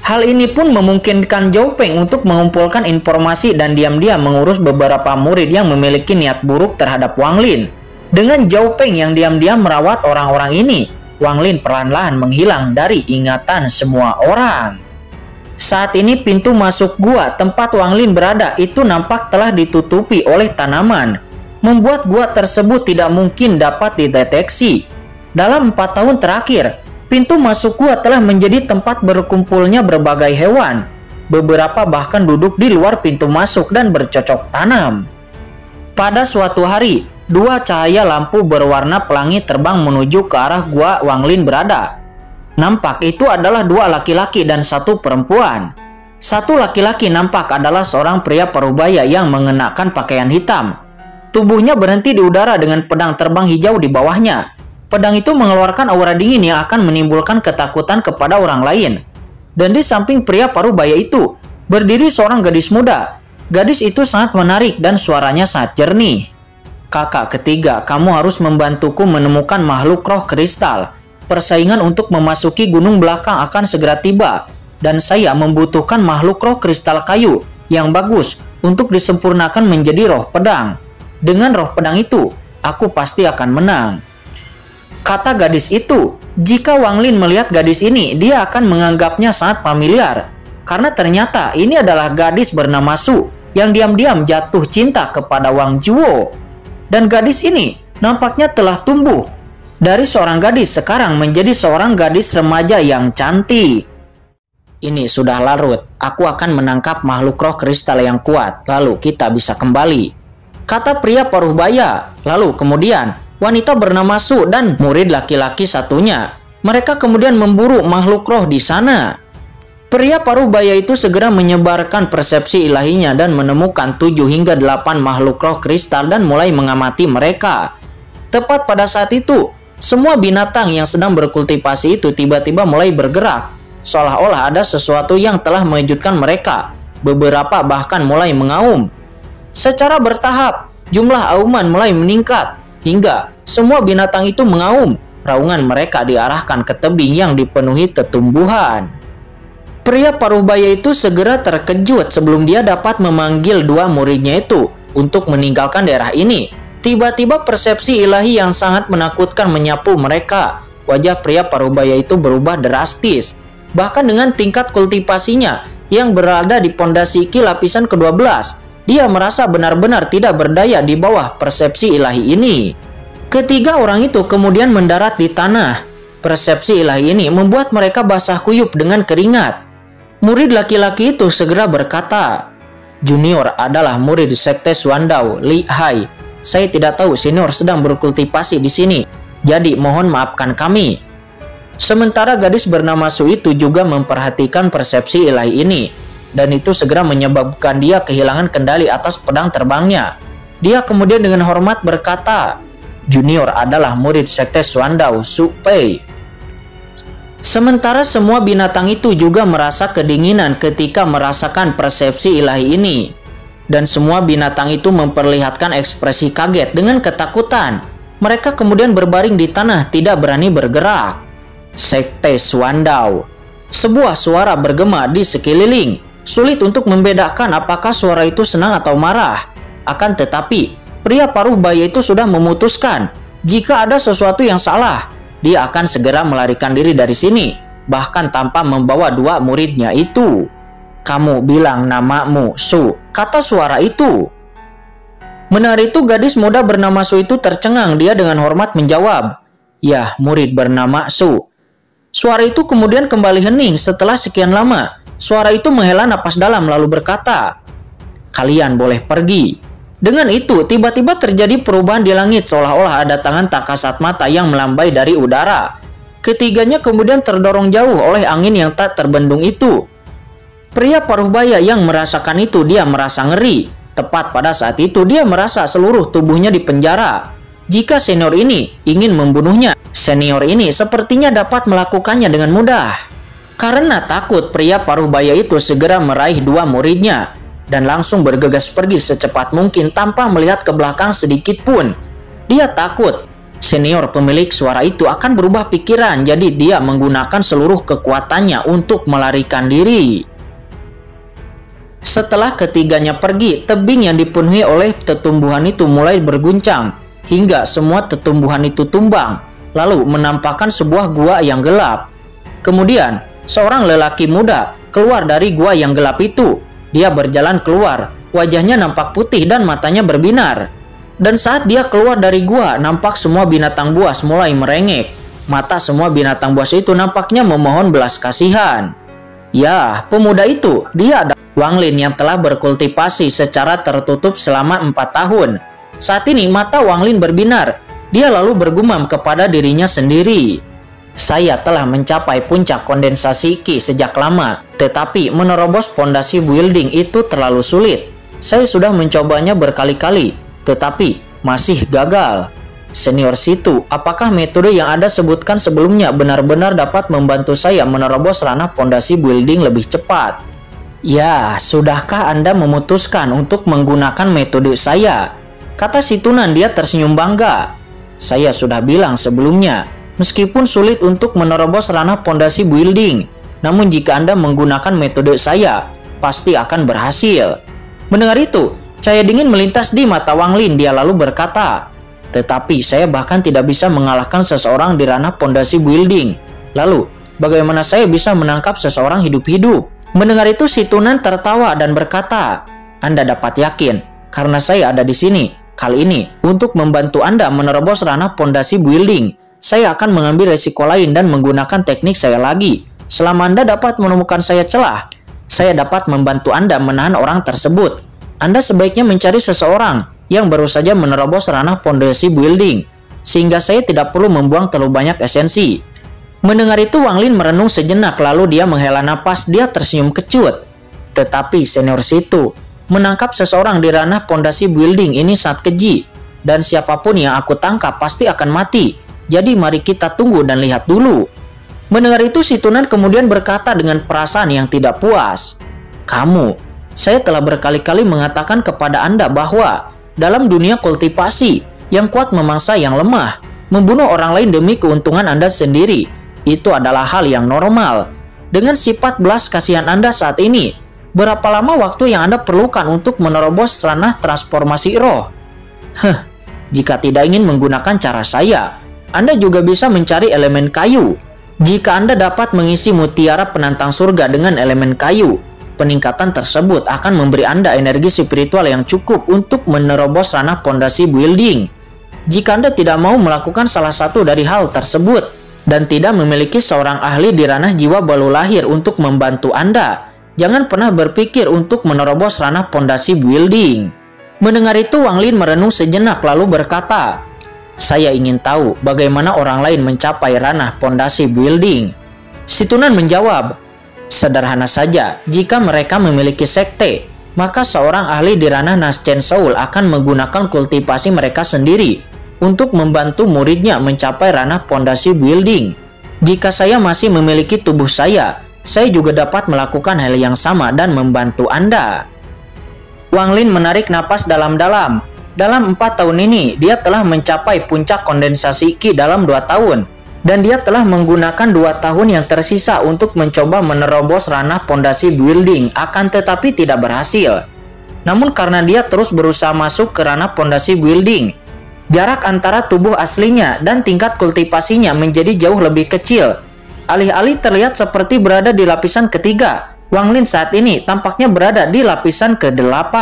Hal ini pun memungkinkan Zhou Peng untuk mengumpulkan informasi dan diam-diam mengurus beberapa murid yang memiliki niat buruk terhadap Wang Lin. Dengan Zhou Peng yang diam-diam merawat orang-orang ini, Wang Lin perlahan-lahan menghilang dari ingatan semua orang. Saat ini pintu masuk gua tempat Wang Lin berada itu nampak telah ditutupi oleh tanaman, membuat gua tersebut tidak mungkin dapat dideteksi. Dalam 4 tahun terakhir, pintu masuk gua telah menjadi tempat berkumpulnya berbagai hewan. Beberapa bahkan duduk di luar pintu masuk dan bercocok tanam. Pada suatu hari, 2 cahaya lampu berwarna pelangi terbang menuju ke arah gua Wang Lin berada. Nampak itu adalah 2 laki-laki dan 1 perempuan. 1 laki-laki nampak adalah seorang pria parubaya yang mengenakan pakaian hitam. Tubuhnya berhenti di udara dengan pedang terbang hijau di bawahnya. Pedang itu mengeluarkan aura dingin yang akan menimbulkan ketakutan kepada orang lain. Dan di samping pria parubaya itu, berdiri seorang gadis muda. Gadis itu sangat menarik dan suaranya sangat jernih. Kakak ketiga, kamu harus membantuku menemukan makhluk roh kristal. Persaingan untuk memasuki gunung belakang akan segera tiba. Dan saya membutuhkan makhluk roh kristal kayu yang bagus untuk disempurnakan menjadi roh pedang. Dengan roh pedang itu, aku pasti akan menang. Kata gadis itu. Jika Wang Lin melihat gadis ini, dia akan menganggapnya sangat familiar. Karena ternyata ini adalah gadis bernama Su yang diam-diam jatuh cinta kepada Wang Zhuo. Dan gadis ini nampaknya telah tumbuh dari seorang gadis sekarang menjadi seorang gadis remaja yang cantik. Ini sudah larut. Aku akan menangkap makhluk roh kristal yang kuat. Lalu kita bisa kembali. Kata pria parubaya. Lalu kemudian wanita bernama Su dan murid laki-laki satunya. Mereka kemudian memburu makhluk roh di sana. Pria parubaya itu segera menyebarkan persepsi ilahinya dan menemukan 7 hingga 8 makhluk roh kristal dan mulai mengamati mereka. Tepat pada saat itu, semua binatang yang sedang berkultivasi itu tiba-tiba mulai bergerak. Seolah-olah ada sesuatu yang telah mengejutkan mereka. Beberapa bahkan mulai mengaum. Secara bertahap, jumlah auman mulai meningkat. Hingga semua binatang itu mengaum, raungan mereka diarahkan ke tebing yang dipenuhi tetumbuhan. Pria parubaya itu segera terkejut sebelum dia dapat memanggil 2 muridnya itu untuk meninggalkan daerah ini. Tiba-tiba persepsi ilahi yang sangat menakutkan menyapu mereka. Wajah pria parubaya itu berubah drastis. Bahkan dengan tingkat kultivasinya yang berada di pondasi Qi lapisan ke-12, dia merasa benar-benar tidak berdaya di bawah persepsi ilahi ini. Ketiga orang itu kemudian mendarat di tanah. Persepsi ilahi ini membuat mereka basah kuyup dengan keringat. Murid laki-laki itu segera berkata, "Junior adalah murid sekte Xuandao, Li Hai. Saya tidak tahu senior sedang berkultivasi di sini. Jadi mohon maafkan kami." Sementara gadis bernama Su itu juga memperhatikan persepsi ilahi ini. Dan itu segera menyebabkan dia kehilangan kendali atas pedang terbangnya. Dia kemudian dengan hormat berkata, "Junior adalah murid sekte Xuandao, Su Pei." Sementara semua binatang itu juga merasa kedinginan ketika merasakan persepsi ilahi ini. Dan semua binatang itu memperlihatkan ekspresi kaget dengan ketakutan. Mereka kemudian berbaring di tanah tidak berani bergerak. Sekte Xuandao. Sebuah suara bergema di sekeliling. Sulit untuk membedakan apakah suara itu senang atau marah. Akan tetapi, pria paruh baya itu sudah memutuskan jika ada sesuatu yang salah, dia akan segera melarikan diri dari sini, bahkan tanpa membawa 2 muridnya itu. "Kamu bilang namamu, Su," kata suara itu. Mendengar itu, gadis muda bernama Su itu tercengang. Dia dengan hormat menjawab, "Ya, murid bernama Su." Suara itu kemudian kembali hening. Setelah sekian lama, suara itu menghela napas dalam lalu berkata, "Kalian boleh pergi." Dengan itu, tiba-tiba terjadi perubahan di langit seolah-olah ada tangan tak kasat mata yang melambai dari udara. Ketiganya kemudian terdorong jauh oleh angin yang tak terbendung itu. Pria paruh baya yang merasakan itu, dia merasa ngeri. Tepat pada saat itu, dia merasa seluruh tubuhnya dipenjara. Jika senior ini ingin membunuhnya, senior ini sepertinya dapat melakukannya dengan mudah. Karena takut, pria paruh baya itu segera meraih dua muridnya dan langsung bergegas pergi secepat mungkin tanpa melihat ke belakang sedikit pun. Dia takut senior pemilik suara itu akan berubah pikiran, jadi dia menggunakan seluruh kekuatannya untuk melarikan diri. Setelah ketiganya pergi, tebing yang dipenuhi oleh tetumbuhan itu mulai berguncang hingga semua tetumbuhan itu tumbang, lalu menampakkan sebuah gua yang gelap. Kemudian, seorang lelaki muda keluar dari gua yang gelap itu. Dia berjalan keluar, wajahnya nampak putih dan matanya berbinar. Dan saat dia keluar dari gua, nampak semua binatang buas mulai merengek. Mata semua binatang buas itu nampaknya memohon belas kasihan. Ya, pemuda itu, dia adalah Wang Lin yang telah berkultivasi secara tertutup selama 4 tahun. Saat ini mata Wang Lin berbinar. Dia lalu bergumam kepada dirinya sendiri, "Saya telah mencapai puncak kondensasi Qi sejak lama, tetapi menerobos pondasi building itu terlalu sulit. Saya sudah mencobanya berkali-kali, tetapi masih gagal. Senior Situ, apakah metode yang Anda sebutkan sebelumnya benar-benar dapat membantu saya menerobos ranah pondasi building lebih cepat?" "Ya, sudahkah Anda memutuskan untuk menggunakan metode saya?" kata si Tunan. Dia tersenyum bangga. "Saya sudah bilang sebelumnya, meskipun sulit untuk menerobos ranah pondasi building, namun jika Anda menggunakan metode saya, pasti akan berhasil." Mendengar itu, cahaya dingin melintas di mata Wang Lin. Dia lalu berkata, "Tetapi saya bahkan tidak bisa mengalahkan seseorang di ranah pondasi building. Lalu, bagaimana saya bisa menangkap seseorang hidup-hidup?" Mendengar itu, si Tunan tertawa dan berkata, "Anda dapat yakin, karena saya ada di sini kali ini untuk membantu Anda menerobos ranah pondasi building. Saya akan mengambil resiko lain dan menggunakan teknik saya lagi. Selama Anda dapat menemukan saya celah, saya dapat membantu Anda menahan orang tersebut. Anda sebaiknya mencari seseorang yang baru saja menerobos ranah pondasi building, sehingga saya tidak perlu membuang terlalu banyak esensi." Mendengar itu, Wang Lin merenung sejenak, lalu dia menghela napas. Dia tersenyum kecut. "Tetapi senior Situ, menangkap seseorang di ranah pondasi building ini sangat keji, dan siapapun yang aku tangkap pasti akan mati. Jadi mari kita tunggu dan lihat dulu." Mendengar itu, si Tunan kemudian berkata dengan perasaan yang tidak puas, "Kamu, saya telah berkali-kali mengatakan kepada Anda bahwa dalam dunia kultivasi, yang kuat memangsa yang lemah. Membunuh orang lain demi keuntungan Anda sendiri, itu adalah hal yang normal. Dengan sifat belas kasihan Anda saat ini, berapa lama waktu yang Anda perlukan untuk menerobos ranah transformasi roh? Jika tidak ingin menggunakan cara saya, Anda juga bisa mencari elemen kayu. Jika Anda dapat mengisi mutiara penantang surga dengan elemen kayu, peningkatan tersebut akan memberi Anda energi spiritual yang cukup untuk menerobos ranah pondasi building. Jika Anda tidak mau melakukan salah satu dari hal tersebut dan tidak memiliki seorang ahli di ranah jiwa baru lahir untuk membantu Anda, jangan pernah berpikir untuk menerobos ranah pondasi building." Mendengar itu, Wang Lin merenung sejenak lalu berkata, "Saya ingin tahu bagaimana orang lain mencapai ranah pondasi building." Si Tunan menjawab, "Sederhana saja, jika mereka memiliki sekte, maka seorang ahli di ranah Naschen Soul akan menggunakan kultivasi mereka sendiri untuk membantu muridnya mencapai ranah pondasi building. Jika saya masih memiliki tubuh saya juga dapat melakukan hal yang sama dan membantu Anda." Wang Lin menarik napas dalam-dalam. Dalam 4 tahun ini, dia telah mencapai puncak kondensasi Qi dalam 2 tahun. Dan dia telah menggunakan 2 tahun yang tersisa untuk mencoba menerobos ranah pondasi building, akan tetapi tidak berhasil. Namun karena dia terus berusaha masuk ke ranah pondasi building, jarak antara tubuh aslinya dan tingkat kultivasinya menjadi jauh lebih kecil. Alih-alih terlihat seperti berada di lapisan ketiga, Wang Lin saat ini tampaknya berada di lapisan ke-8.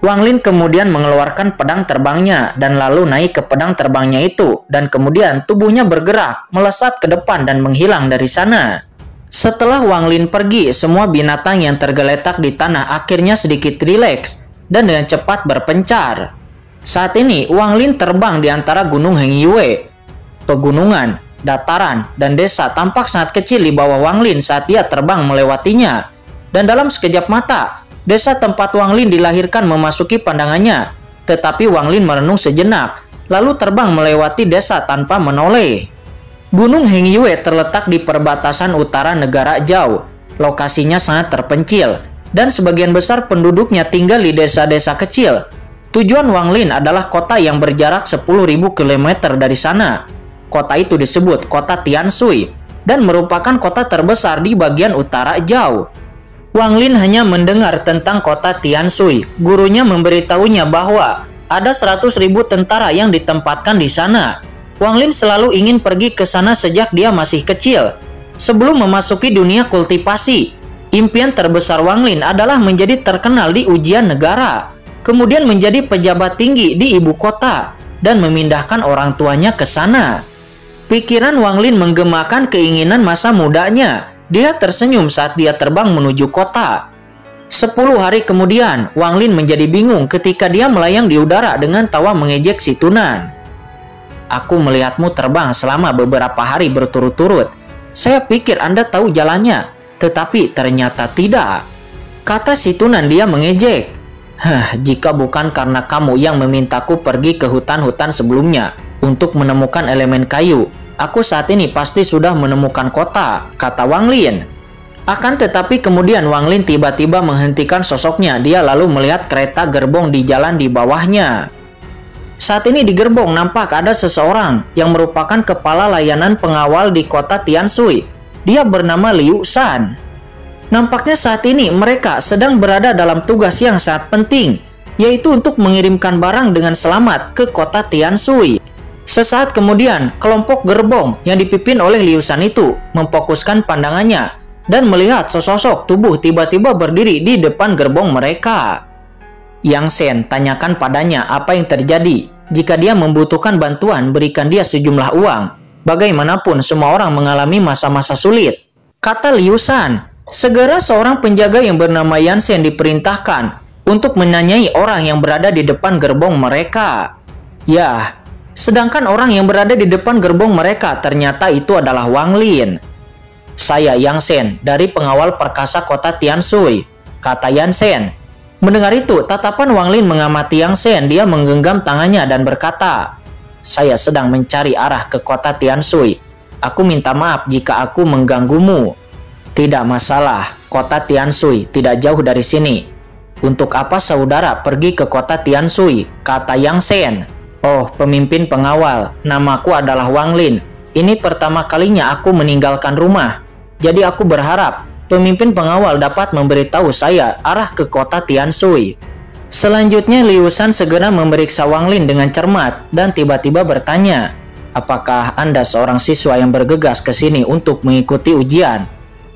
Wang Lin kemudian mengeluarkan pedang terbangnya dan lalu naik ke pedang terbangnya itu, dan kemudian tubuhnya bergerak, melesat ke depan dan menghilang dari sana. Setelah Wang Lin pergi, semua binatang yang tergeletak di tanah akhirnya sedikit rileks dan dengan cepat berpencar. Saat ini Wang Lin terbang di antara Gunung Hengyue. Pegunungan, dataran, dan desa tampak sangat kecil di bawah Wang Lin saat dia terbang melewatinya. Dan dalam sekejap mata, desa tempat Wang Lin dilahirkan memasuki pandangannya. Tetapi Wang Lin merenung sejenak, lalu terbang melewati desa tanpa menoleh. Gunung Hengyue terletak di perbatasan utara negara Zhao. Lokasinya sangat terpencil, dan sebagian besar penduduknya tinggal di desa-desa kecil. Tujuan Wang Lin adalah kota yang berjarak 10.000 km dari sana. Kota itu disebut kota Tianshui, dan merupakan kota terbesar di bagian utara Zhao. Wang Lin hanya mendengar tentang kota Tianshui. Gurunya memberitahunya bahwa ada 100.000 tentara yang ditempatkan di sana. Wang Lin selalu ingin pergi ke sana sejak dia masih kecil. Sebelum memasuki dunia kultivasi, impian terbesar Wang Lin adalah menjadi terkenal di ujian negara, kemudian menjadi pejabat tinggi di ibu kota, dan memindahkan orang tuanya ke sana. Pikiran Wang Lin menggemakan keinginan masa mudanya. Dia tersenyum saat dia terbang menuju kota. 10 hari kemudian, Wang Lin menjadi bingung ketika dia melayang di udara dengan tawa mengejek si Tunan. "Aku melihatmu terbang selama beberapa hari berturut-turut. Saya pikir Anda tahu jalannya, tetapi ternyata tidak," kata si Tunan. Dia mengejek. "Jika bukan karena kamu yang memintaku pergi ke hutan-hutan sebelumnya untuk menemukan elemen kayu, aku saat ini pasti sudah menemukan kota," kata Wang Lin. Akan tetapi kemudian Wang Lin tiba-tiba menghentikan sosoknya. Dia lalu melihat kereta gerbong di jalan di bawahnya. Saat ini di gerbong nampak ada seseorang yang merupakan kepala layanan pengawal di kota Tianshui. Dia bernama Liu Shan. Nampaknya saat ini mereka sedang berada dalam tugas yang sangat penting, yaitu untuk mengirimkan barang dengan selamat ke kota Tianshui. Sesaat kemudian, kelompok gerbong yang dipimpin oleh Liu Shan itu memfokuskan pandangannya dan melihat sesosok tubuh tiba-tiba berdiri di depan gerbong mereka. Yang Shen tanyakan padanya apa yang terjadi. Jika dia membutuhkan bantuan, berikan dia sejumlah uang. Bagaimanapun semua orang mengalami masa-masa sulit, kata Liu Shan. Segera seorang penjaga yang bernama Yan Shen diperintahkan untuk menanyai orang yang berada di depan gerbong mereka. Ya, sedangkan orang yang berada di depan gerbong mereka ternyata itu adalah Wang Lin. "Saya Yang Shen dari pengawal perkasa kota Tianshui," kata Yan Shen. Mendengar itu, tatapan Wang Lin mengamati Yang Shen. Dia menggenggam tangannya dan berkata, "Saya sedang mencari arah ke kota Tianshui. Aku minta maaf jika aku mengganggumu." "Tidak masalah, kota Tianshui tidak jauh dari sini. Untuk apa saudara pergi ke kota Tianshui?" kata Yang Shen. "Oh, pemimpin pengawal, namaku adalah Wang Lin. Ini pertama kalinya aku meninggalkan rumah. Jadi aku berharap pemimpin pengawal dapat memberitahu saya arah ke kota Tianshui." Selanjutnya Liu Shan segera memeriksa Wang Lin dengan cermat dan tiba-tiba bertanya, "Apakah Anda seorang siswa yang bergegas ke sini untuk mengikuti ujian?"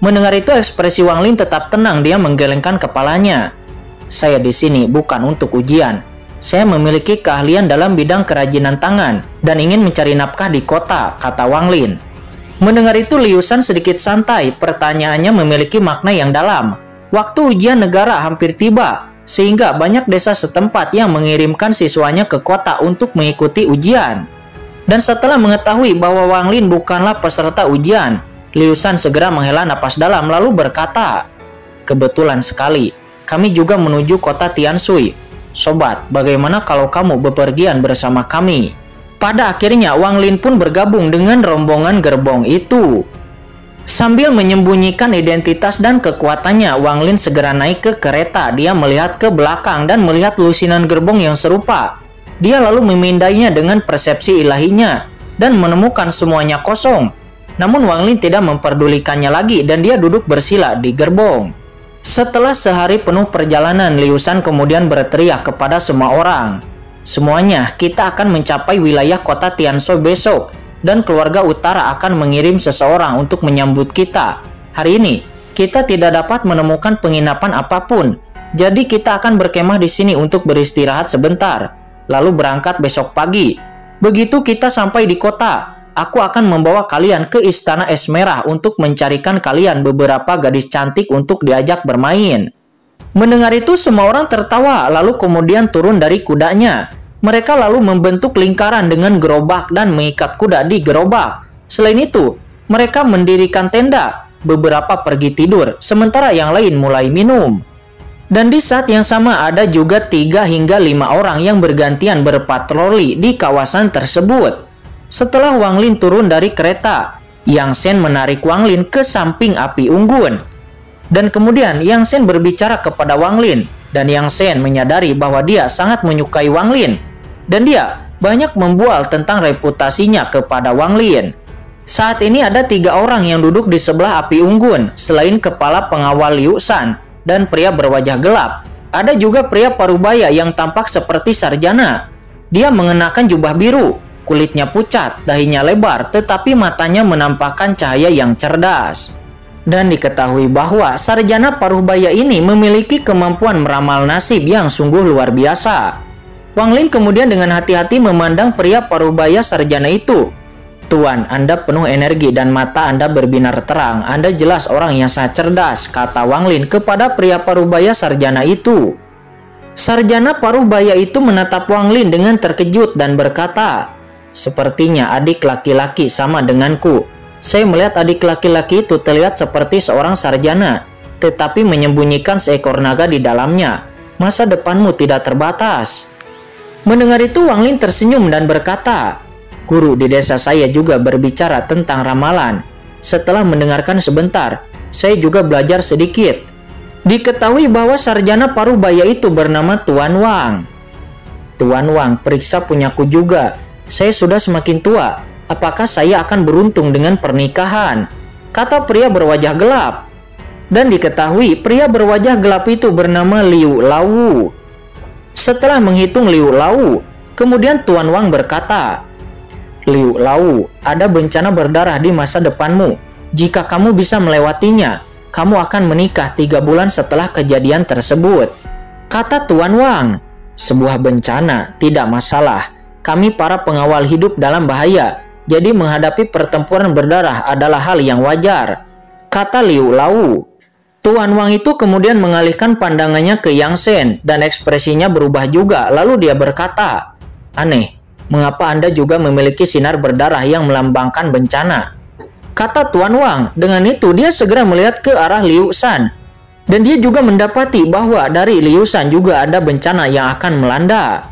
Mendengar itu ekspresi Wang Lin tetap tenang. Dia menggelengkan kepalanya. "Saya di sini bukan untuk ujian. Saya memiliki keahlian dalam bidang kerajinan tangan dan ingin mencari nafkah di kota," kata Wang Lin. Mendengar itu Liu Shan sedikit santai. Pertanyaannya memiliki makna yang dalam. Waktu ujian negara hampir tiba, sehingga banyak desa setempat yang mengirimkan siswanya ke kota untuk mengikuti ujian. Dan setelah mengetahui bahwa Wang Lin bukanlah peserta ujian, Liu Shan segera menghela napas dalam lalu berkata, "Kebetulan sekali, kami juga menuju kota Tianshui. Sobat, bagaimana kalau kamu bepergian bersama kami?" Pada akhirnya Wang Lin pun bergabung dengan rombongan gerbong itu. Sambil menyembunyikan identitas dan kekuatannya, Wang Lin segera naik ke kereta. Dia melihat ke belakang dan melihat lusinan gerbong yang serupa. Dia lalu memindainya dengan persepsi ilahinya dan menemukan semuanya kosong. Namun Wang Lin tidak memperdulikannya lagi dan dia duduk bersila di gerbong. Setelah sehari penuh perjalanan, Liu Shan kemudian berteriak kepada semua orang, "Semuanya, kita akan mencapai wilayah kota Tianshui besok, dan keluarga utara akan mengirim seseorang untuk menyambut kita. Hari ini, kita tidak dapat menemukan penginapan apapun, Jadi kita akan berkemah di sini untuk beristirahat sebentar, lalu berangkat besok pagi. Begitu kita sampai di kota, aku akan membawa kalian ke Istana Es Merah untuk mencarikan kalian beberapa gadis cantik untuk diajak bermain." Mendengar itu semua orang tertawa, lalu kemudian turun dari kudanya. Mereka lalu membentuk lingkaran dengan gerobak dan mengikat kuda di gerobak. Selain itu, mereka mendirikan tenda, beberapa pergi tidur, sementara yang lain mulai minum. Dan di saat yang sama ada juga 3 hingga 5 orang yang bergantian berpatroli di kawasan tersebut. Setelah Wang Lin turun dari kereta, Yang Shen menarik Wang Lin ke samping api unggun. Dan kemudian Yang Shen berbicara kepada Wang Lin, dan Yang Shen menyadari bahwa dia sangat menyukai Wang Lin. Dan dia banyak membual tentang reputasinya kepada Wang Lin. Saat ini ada 3 orang yang duduk di sebelah api unggun, selain kepala pengawal Liu Shan dan pria berwajah gelap. Ada juga pria parubaya yang tampak seperti sarjana. Dia mengenakan jubah biru, kulitnya pucat, dahinya lebar, tetapi matanya menampakkan cahaya yang cerdas. Dan diketahui bahwa sarjana parubaya ini memiliki kemampuan meramal nasib yang sungguh luar biasa. Wang Lin kemudian dengan hati-hati memandang pria parubaya sarjana itu. "Tuan, Anda penuh energi dan mata Anda berbinar terang. Anda jelas orang yang sangat cerdas," kata Wang Lin kepada pria parubaya sarjana itu. Sarjana parubaya itu menatap Wang Lin dengan terkejut dan berkata, "Sepertinya adik laki-laki sama denganku. Saya melihat adik laki-laki itu terlihat seperti seorang sarjana, tetapi menyembunyikan seekor naga di dalamnya. Masa depanmu tidak terbatas." Mendengar itu Wang Lin tersenyum dan berkata, "Guru di desa saya juga berbicara tentang ramalan. Setelah mendengarkan sebentar, saya juga belajar sedikit." Diketahui bahwa sarjana parubaya itu bernama Tuan Wang. "Tuan Wang, periksa punyaku juga. Saya sudah semakin tua. Apakah saya akan beruntung dengan pernikahan?" kata pria berwajah gelap. Dan diketahui pria berwajah gelap itu bernama Liu Lau. Setelah menghitung Liu Lau, kemudian Tuan Wang berkata, "Liu Lau, ada bencana berdarah di masa depanmu. Jika kamu bisa melewatinya, kamu akan menikah 3 bulan setelah kejadian tersebut," kata Tuan Wang. "Sebuah bencana, tidak masalah. Kami para pengawal hidup dalam bahaya, jadi menghadapi pertempuran berdarah adalah hal yang wajar," kata Liu Lau. Tuan Wang itu kemudian mengalihkan pandangannya ke Yang Shen dan ekspresinya berubah juga, lalu dia berkata, "Aneh, mengapa Anda juga memiliki sinar berdarah yang melambangkan bencana?" kata Tuan Wang. Dengan itu dia segera melihat ke arah Liu Shan, dan dia juga mendapati bahwa dari Liu Shan juga ada bencana yang akan melanda.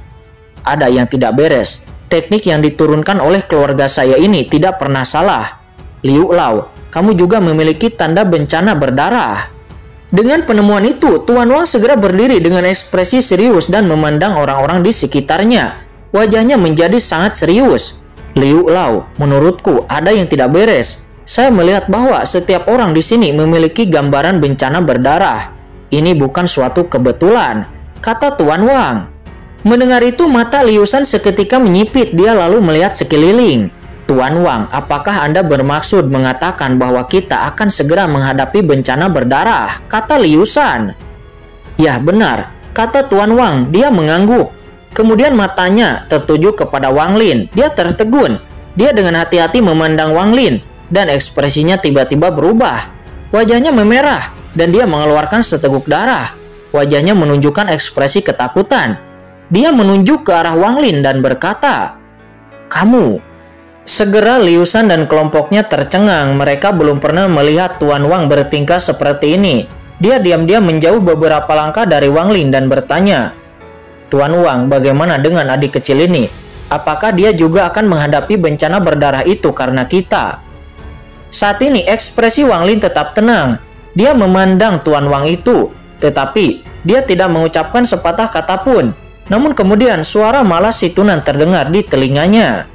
Ada yang tidak beres. Teknik yang diturunkan oleh keluarga saya ini tidak pernah salah. Liu Lau, kamu juga memiliki tanda bencana berdarah. Dengan penemuan itu, Tuan Wang segera berdiri dengan ekspresi serius dan memandang orang-orang di sekitarnya. Wajahnya menjadi sangat serius. "Liu Lau, menurutku ada yang tidak beres. Saya melihat bahwa setiap orang di sini memiliki gambaran bencana berdarah. Ini bukan suatu kebetulan," kata Tuan Wang. Mendengar itu mata Liu Shan seketika menyipit, dia lalu melihat sekeliling. "Tuan Wang, apakah Anda bermaksud mengatakan bahwa kita akan segera menghadapi bencana berdarah?" kata Liu Shan. "Ya benar," kata Tuan Wang. Dia mengangguk. Kemudian matanya tertuju kepada Wang Lin. Dia tertegun. Dia dengan hati-hati memandang Wang Lin, dan ekspresinya tiba-tiba berubah. Wajahnya memerah, dan dia mengeluarkan seteguk darah. Wajahnya menunjukkan ekspresi ketakutan. Dia menunjuk ke arah Wang Lin dan berkata, "Kamu." Segera Liu Shan dan kelompoknya tercengang. Mereka belum pernah melihat Tuan Wang bertingkah seperti ini. Dia diam-diam menjauh beberapa langkah dari Wang Lin dan bertanya, "Tuan Wang, bagaimana dengan adik kecil ini? Apakah dia juga akan menghadapi bencana berdarah itu karena kita?" Saat ini ekspresi Wang Lin tetap tenang. Dia memandang Tuan Wang itu, tetapi dia tidak mengucapkan sepatah kata pun. Namun kemudian suara malas situnan terdengar di telinganya.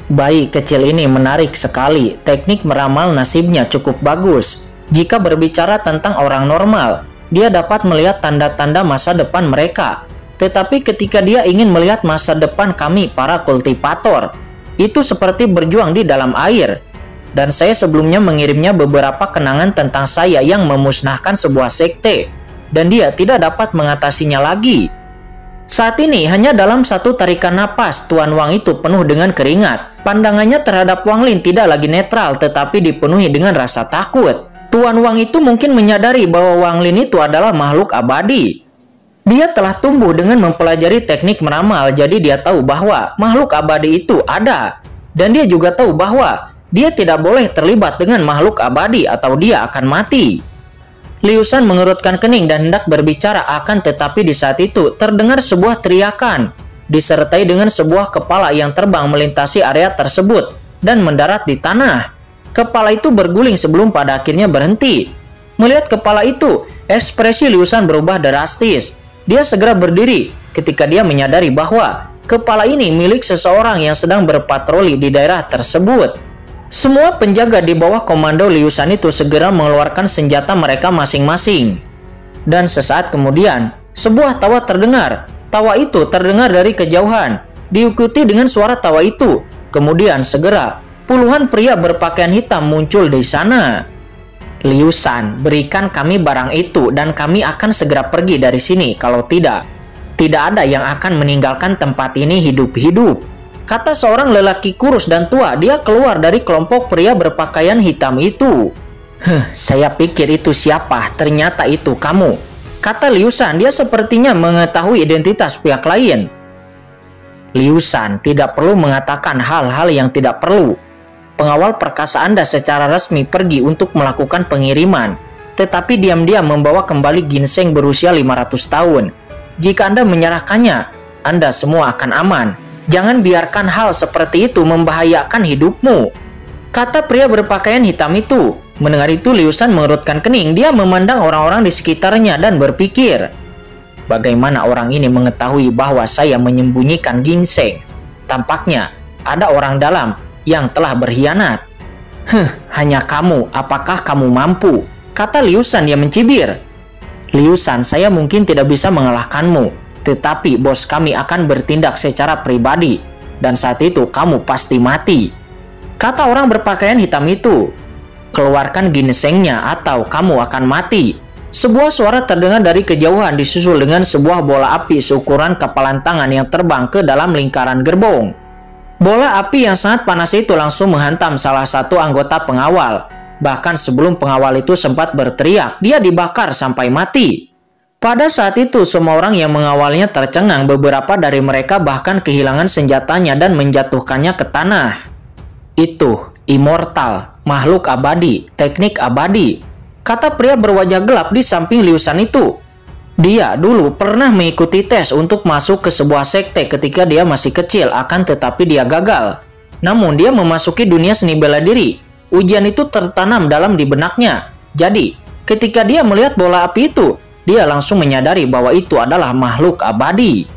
"Bayi kecil ini menarik sekali. Teknik meramal nasibnya cukup bagus. Jika berbicara tentang orang normal, dia dapat melihat tanda-tanda masa depan mereka. Tetapi ketika dia ingin melihat masa depan kami para kultivator, itu seperti berjuang di dalam air. Dan saya sebelumnya mengirimnya beberapa kenangan tentang saya yang memusnahkan sebuah sekte. dan dia tidak dapat mengatasinya lagi. Saat ini hanya dalam satu tarikan napas Tuan Wang itu penuh dengan keringat. Pandangannya terhadap Wang Lin tidak lagi netral tetapi dipenuhi dengan rasa takut. Tuan Wang itu mungkin menyadari bahwa Wang Lin itu adalah makhluk abadi. Dia telah tumbuh dengan mempelajari teknik meramal, jadi dia tahu bahwa makhluk abadi itu ada. Dan dia juga tahu bahwa dia tidak boleh terlibat dengan makhluk abadi atau dia akan mati. Liu Shan mengerutkan kening dan hendak berbicara, akan tetapi di saat itu terdengar sebuah teriakan, disertai dengan sebuah kepala yang terbang melintasi area tersebut dan mendarat di tanah. Kepala itu berguling sebelum pada akhirnya berhenti. Melihat kepala itu, ekspresi Liu Shan berubah drastis. Dia segera berdiri ketika dia menyadari bahwa kepala ini milik seseorang yang sedang berpatroli di daerah tersebut. Semua penjaga di bawah komando Liu Shan itu segera mengeluarkan senjata mereka masing-masing. Dan sesaat kemudian, sebuah tawa terdengar. Tawa itu terdengar dari kejauhan, diikuti dengan suara tawa itu. Kemudian segera, puluhan pria berpakaian hitam muncul di sana. Liu Shan, berikan kami barang itu dan kami akan segera pergi dari sini. Kalau tidak, tidak ada yang akan meninggalkan tempat ini hidup-hidup. Kata seorang lelaki kurus dan tua. Dia keluar dari kelompok pria berpakaian hitam itu. Saya pikir itu siapa? Ternyata itu kamu. Kata Liu Shan. Dia sepertinya mengetahui identitas pihak lain. Liu Shan, tidak perlu mengatakan hal-hal yang tidak perlu. Pengawal perkasa Anda secara resmi pergi untuk melakukan pengiriman, tetapi diam-diam membawa kembali ginseng berusia 500 tahun. Jika Anda menyerahkannya, Anda semua akan aman. Jangan biarkan hal seperti itu membahayakan hidupmu. Kata pria berpakaian hitam itu. Mendengar itu, Liu Shan mengerutkan kening. Dia memandang orang-orang di sekitarnya dan berpikir, bagaimana orang ini mengetahui bahwa saya menyembunyikan ginseng? Tampaknya ada orang dalam yang telah berkhianat. Hanya kamu, apakah kamu mampu? Kata Liu Shan yang mencibir. Liu Shan, saya mungkin tidak bisa mengalahkanmu, tetapi bos kami akan bertindak secara pribadi, dan saat itu kamu pasti mati. Kata orang berpakaian hitam itu. Keluarkan ginsengnya atau kamu akan mati. Sebuah suara terdengar dari kejauhan disusul dengan sebuah bola api seukuran kepalan tangan yang terbang ke dalam lingkaran gerbong. Bola api yang sangat panas itu langsung menghantam salah satu anggota pengawal. Bahkan sebelum pengawal itu sempat berteriak, dia dibakar sampai mati. Pada saat itu semua orang yang mengawalnya tercengang. Beberapa dari mereka bahkan kehilangan senjatanya dan menjatuhkannya ke tanah. Itu immortal, makhluk abadi, teknik abadi. Kata pria berwajah gelap di samping Liu Shan itu. Dia dulu pernah mengikuti tes untuk masuk ke sebuah sekte ketika dia masih kecil, akan tetapi dia gagal. Namun dia memasuki dunia seni bela diri. Ujian itu tertanam dalam di benaknya. Jadi, ketika dia melihat bola api itu, dia langsung menyadari bahwa itu adalah makhluk abadi.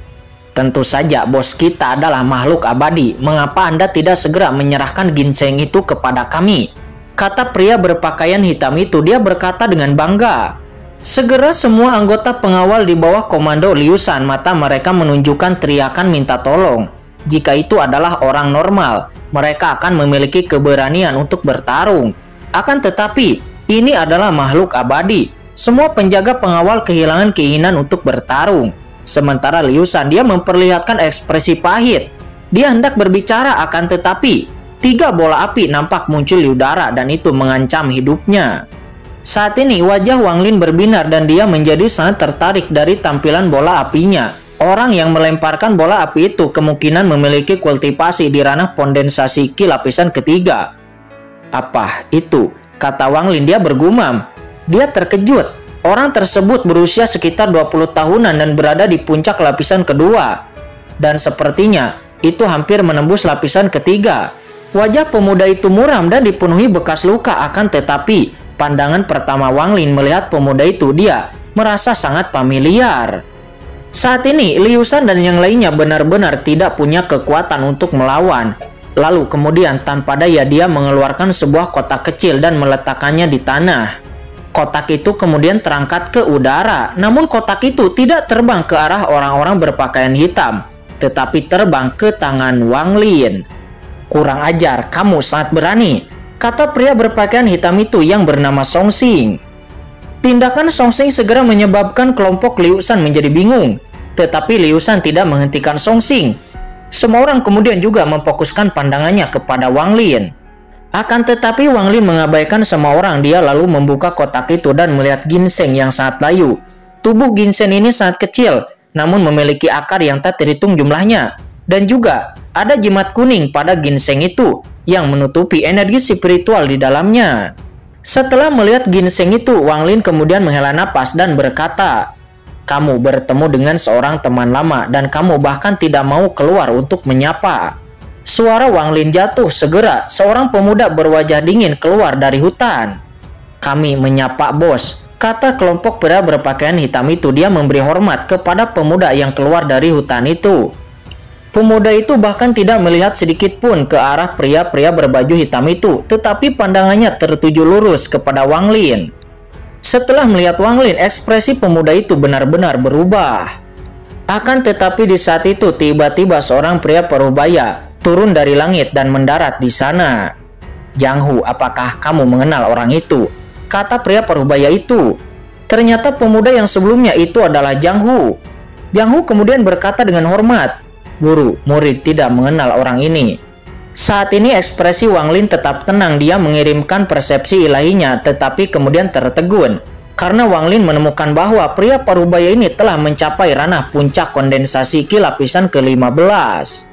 Tentu saja bos kita adalah makhluk abadi. Mengapa Anda tidak segera menyerahkan ginseng itu kepada kami? Kata pria berpakaian hitam itu. Dia berkata dengan bangga. Segera semua anggota pengawal di bawah komando Liu Shan, mata mereka menunjukkan teriakan minta tolong. Jika itu adalah orang normal, mereka akan memiliki keberanian untuk bertarung. Akan tetapi, ini adalah makhluk abadi. Semua penjaga pengawal kehilangan keinginan untuk bertarung. Sementara Liu Shan, dia memperlihatkan ekspresi pahit. Dia hendak berbicara, akan tetapi 3 bola api nampak muncul di udara dan itu mengancam hidupnya. Saat ini wajah Wang Lin berbinar dan dia menjadi sangat tertarik dari tampilan bola apinya. Orang yang melemparkan bola api itu kemungkinan memiliki kultivasi di ranah kondensasi Qi lapisan ketiga. Apa itu? Kata Wang Lin. Dia bergumam. Dia terkejut. Orang tersebut berusia sekitar 20 tahunan dan berada di puncak lapisan kedua. Dan sepertinya itu hampir menembus lapisan ketiga. Wajah pemuda itu muram dan dipenuhi bekas luka, akan tetapi pandangan pertama Wang Lin melihat pemuda itu, dia merasa sangat familiar. Saat ini Liu Shan dan yang lainnya benar-benar tidak punya kekuatan untuk melawan. Lalu kemudian tanpa daya dia mengeluarkan sebuah kotak kecil dan meletakkannya di tanah. Kotak itu kemudian terangkat ke udara. Namun kotak itu tidak terbang ke arah orang-orang berpakaian hitam, tetapi terbang ke tangan Wang Lin. Kurang ajar, kamu sangat berani. Kata pria berpakaian hitam itu yang bernama Song Xing. Tindakan Songxing segera menyebabkan kelompok Liu Shan menjadi bingung. Tetapi Liu Shan tidak menghentikan Songxing. Semua orang kemudian juga memfokuskan pandangannya kepada Wang Lin. Akan tetapi Wang Lin mengabaikan semua orang. Dia lalu membuka kotak itu dan melihat ginseng yang sangat layu. Tubuh ginseng ini sangat kecil, namun memiliki akar yang tak terhitung jumlahnya. Dan juga ada jimat kuning pada ginseng itu yang menutupi energi spiritual di dalamnya. Setelah melihat ginseng itu, Wang Lin kemudian menghela napas dan berkata, "Kamu bertemu dengan seorang teman lama dan kamu bahkan tidak mau keluar untuk menyapa." Suara Wang Lin jatuh segera. Seorang pemuda berwajah dingin keluar dari hutan. "Kami menyapa bos," kata kelompok pria berpakaian hitam itu. Dia memberi hormat kepada pemuda yang keluar dari hutan itu. Pemuda itu bahkan tidak melihat sedikit pun ke arah pria-pria berbaju hitam itu, tetapi pandangannya tertuju lurus kepada Wang Lin. Setelah melihat Wang Lin, ekspresi pemuda itu benar-benar berubah. Akan tetapi di saat itu tiba-tiba seorang pria parubaya turun dari langit dan mendarat di sana. "Jiang Hu, apakah kamu mengenal orang itu?" kata pria parubaya itu. Ternyata pemuda yang sebelumnya itu adalah Jiang Hu. Jiang Hu kemudian berkata dengan hormat, "Guru, murid tidak mengenal orang ini." Saat ini ekspresi Wang Lin tetap tenang. Dia mengirimkan persepsi ilahinya, tetapi kemudian tertegun karena Wang Lin menemukan bahwa pria parubaya ini telah mencapai ranah puncak kondensasi Ki lapisan ke-15.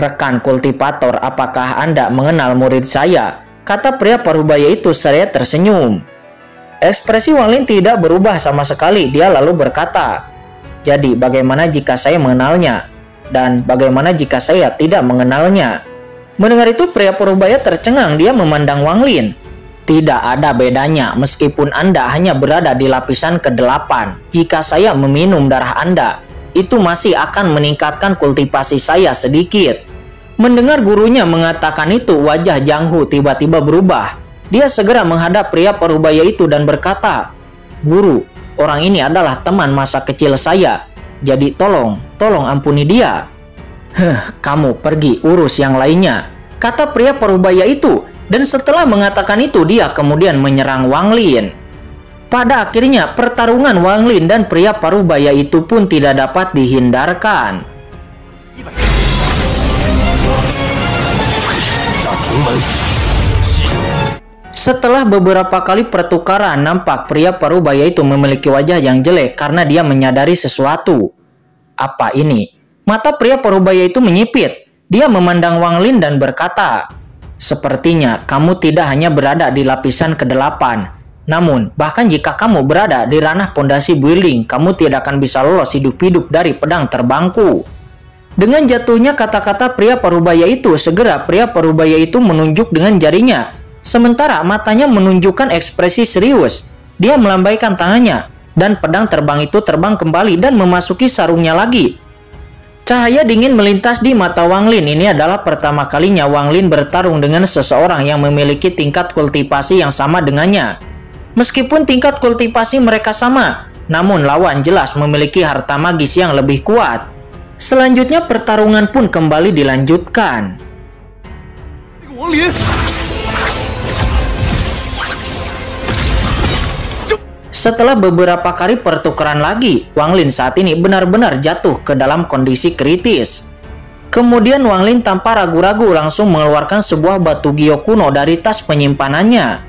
"Rekan kultivator, apakah Anda mengenal murid saya?" kata pria parubaya itu seraya tersenyum. Ekspresi Wang Lin tidak berubah sama sekali. Dia lalu berkata, "Jadi bagaimana jika saya mengenalnya? Dan bagaimana jika saya tidak mengenalnya?" Mendengar itu pria parubaya tercengang. Dia memandang Wang Lin. "Tidak ada bedanya meskipun Anda hanya berada di lapisan ke-8. Jika saya meminum darah Anda, itu masih akan meningkatkan kultivasi saya sedikit." Mendengar gurunya mengatakan itu, wajah Jiang Hu tiba-tiba berubah. Dia segera menghadap pria parubaya itu dan berkata, "Guru, orang ini adalah teman masa kecil saya. Jadi tolong ampuni dia." "Kamu pergi urus yang lainnya," kata pria parubaya itu. Dan setelah mengatakan itu, dia kemudian menyerang Wang Lin. Pada akhirnya, pertarungan Wang Lin dan pria parubaya itu pun tidak dapat dihindarkan. Setelah beberapa kali pertukaran, nampak pria parubaya itu memiliki wajah yang jelek karena dia menyadari sesuatu. Apa ini? Mata pria parubaya itu menyipit. Dia memandang Wang Lin dan berkata, "Sepertinya kamu tidak hanya berada di lapisan ke-8. Namun, bahkan jika kamu berada di ranah pondasi building, kamu tidak akan bisa lolos hidup-hidup dari pedang terbangku." Dengan jatuhnya kata-kata pria parubaya itu, segera pria parubaya itu menunjuk dengan jarinya. Sementara matanya menunjukkan ekspresi serius. Dia melambaikan tangannya, dan pedang terbang itu terbang kembali dan memasuki sarungnya lagi. Cahaya dingin melintas di mata Wang Lin. Ini adalah pertama kalinya Wang Lin bertarung dengan seseorang yang memiliki tingkat kultivasi yang sama dengannya. Meskipun tingkat kultivasi mereka sama, namun lawan jelas memiliki harta magis yang lebih kuat. Selanjutnya pertarungan pun kembali dilanjutkan. Wang Lin! Setelah beberapa kali pertukaran lagi, Wang Lin saat ini benar-benar jatuh ke dalam kondisi kritis. Kemudian Wang Lin tanpa ragu-ragu langsung mengeluarkan sebuah batu gio kuno dari tas penyimpanannya.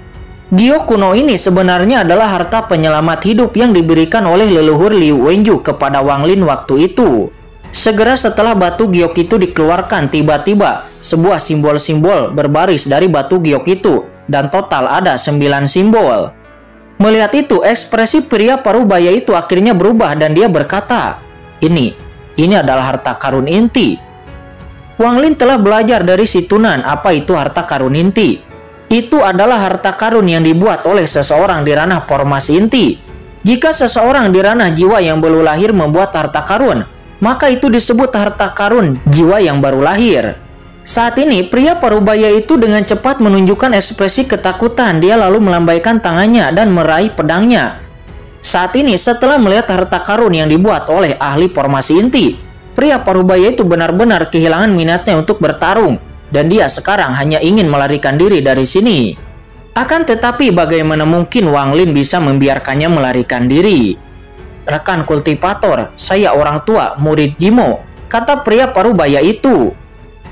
Gio kuno ini sebenarnya adalah harta penyelamat hidup yang diberikan oleh leluhur Liu Wenju kepada Wang Lin waktu itu. Segera setelah batu giok itu dikeluarkan, tiba-tiba sebuah simbol-simbol berbaris dari batu giok itu, dan total ada 9 simbol. Melihat itu, ekspresi pria parubaya itu akhirnya berubah dan dia berkata, Ini adalah harta karun inti." Wang Lin telah belajar dari si Tunan apa itu harta karun inti. Itu adalah harta karun yang dibuat oleh seseorang di ranah formasi inti. Jika seseorang di ranah jiwa yang baru lahir membuat harta karun, maka itu disebut harta karun jiwa yang baru lahir. Saat ini, pria parubaya itu dengan cepat menunjukkan ekspresi ketakutan. Dia lalu melambaikan tangannya dan meraih pedangnya. Saat ini, setelah melihat harta karun yang dibuat oleh ahli formasi inti, pria parubaya itu benar-benar kehilangan minatnya untuk bertarung. Dan dia sekarang hanya ingin melarikan diri dari sini. Akan tetapi bagaimana mungkin Wang Lin bisa membiarkannya melarikan diri? "Rekan kultivator, saya orang tua, murid Jimo," kata pria parubaya itu.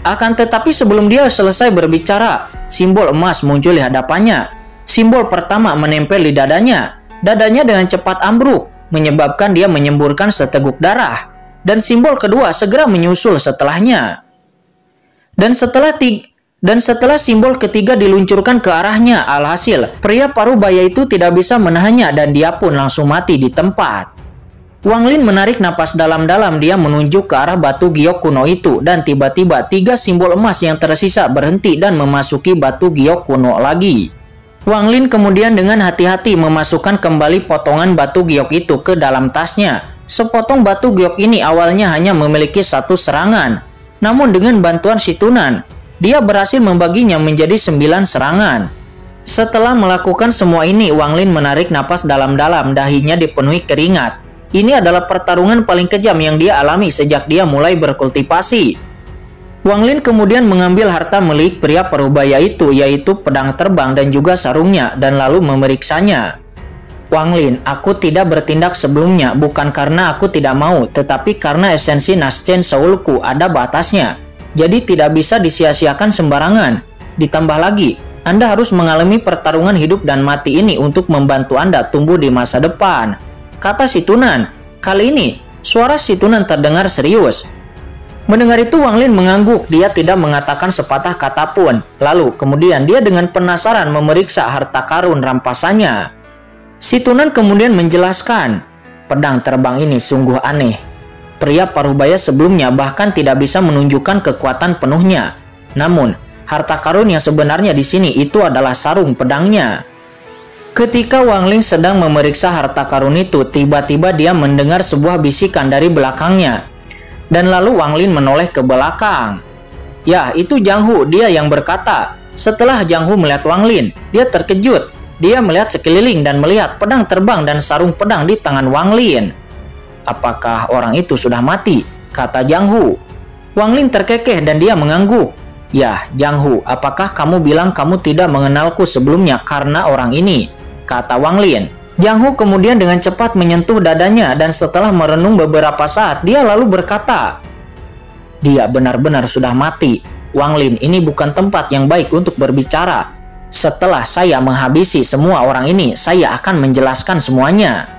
Akan tetapi sebelum dia selesai berbicara, simbol emas muncul di hadapannya. Simbol pertama menempel di dadanya. Dadanya dengan cepat ambruk, menyebabkan dia menyemburkan seteguk darah. Dan simbol kedua segera menyusul setelahnya. Dan setelah simbol ketiga diluncurkan ke arahnya, alhasil pria parubaya itu tidak bisa menahannya dan dia pun langsung mati di tempat. Wang Lin menarik napas dalam-dalam, dia menunjuk ke arah batu giok kuno itu dan tiba-tiba 3 simbol emas yang tersisa berhenti dan memasuki batu giok kuno lagi. Wang Lin kemudian dengan hati-hati memasukkan kembali potongan batu giok itu ke dalam tasnya. Sepotong batu giok ini awalnya hanya memiliki 1 serangan, namun dengan bantuan Situnan, dia berhasil membaginya menjadi 9 serangan. Setelah melakukan semua ini, Wang Lin menarik napas dalam-dalam, dahinya dipenuhi keringat. Ini adalah pertarungan paling kejam yang dia alami sejak dia mulai berkultivasi. Wang Lin kemudian mengambil harta milik pria parubaya itu, yaitu pedang terbang dan juga sarungnya, dan lalu memeriksanya. "Wang Lin, aku tidak bertindak sebelumnya bukan karena aku tidak mau, tetapi karena esensi Naschen Soulku ada batasnya. Jadi tidak bisa disia-siakan sembarangan. Ditambah lagi, Anda harus mengalami pertarungan hidup dan mati ini untuk membantu Anda tumbuh di masa depan," kata Situnan. Kali ini, suara Situnan terdengar serius. Mendengar itu Wang Lin mengangguk, dia tidak mengatakan sepatah kata pun. Lalu kemudian dia dengan penasaran memeriksa harta karun rampasannya. Situnan kemudian menjelaskan, "Pedang terbang ini sungguh aneh. Pria parubaya sebelumnya bahkan tidak bisa menunjukkan kekuatan penuhnya. Namun, harta karun yang sebenarnya di sini itu adalah sarung pedangnya." Ketika Wang Lin sedang memeriksa harta karun itu, tiba-tiba dia mendengar sebuah bisikan dari belakangnya. Dan lalu Wang Lin menoleh ke belakang. Ya, itu Jiang Hu, dia yang berkata. Setelah Jiang Hu melihat Wang Lin, dia terkejut. Dia melihat sekeliling dan melihat pedang terbang dan sarung pedang di tangan Wang Lin. "Apakah orang itu sudah mati?" kata Jiang Hu. Wang Lin terkekeh dan dia mengangguk. "Ya, Jiang Hu, apakah kamu bilang kamu tidak mengenalku sebelumnya karena orang ini?" kata Wang Lin. Jiang Hu kemudian dengan cepat menyentuh dadanya dan setelah merenung beberapa saat, dia lalu berkata, "Dia benar-benar sudah mati. Wang Lin, ini bukan tempat yang baik untuk berbicara. Setelah saya menghabisi semua orang ini, saya akan menjelaskan semuanya,"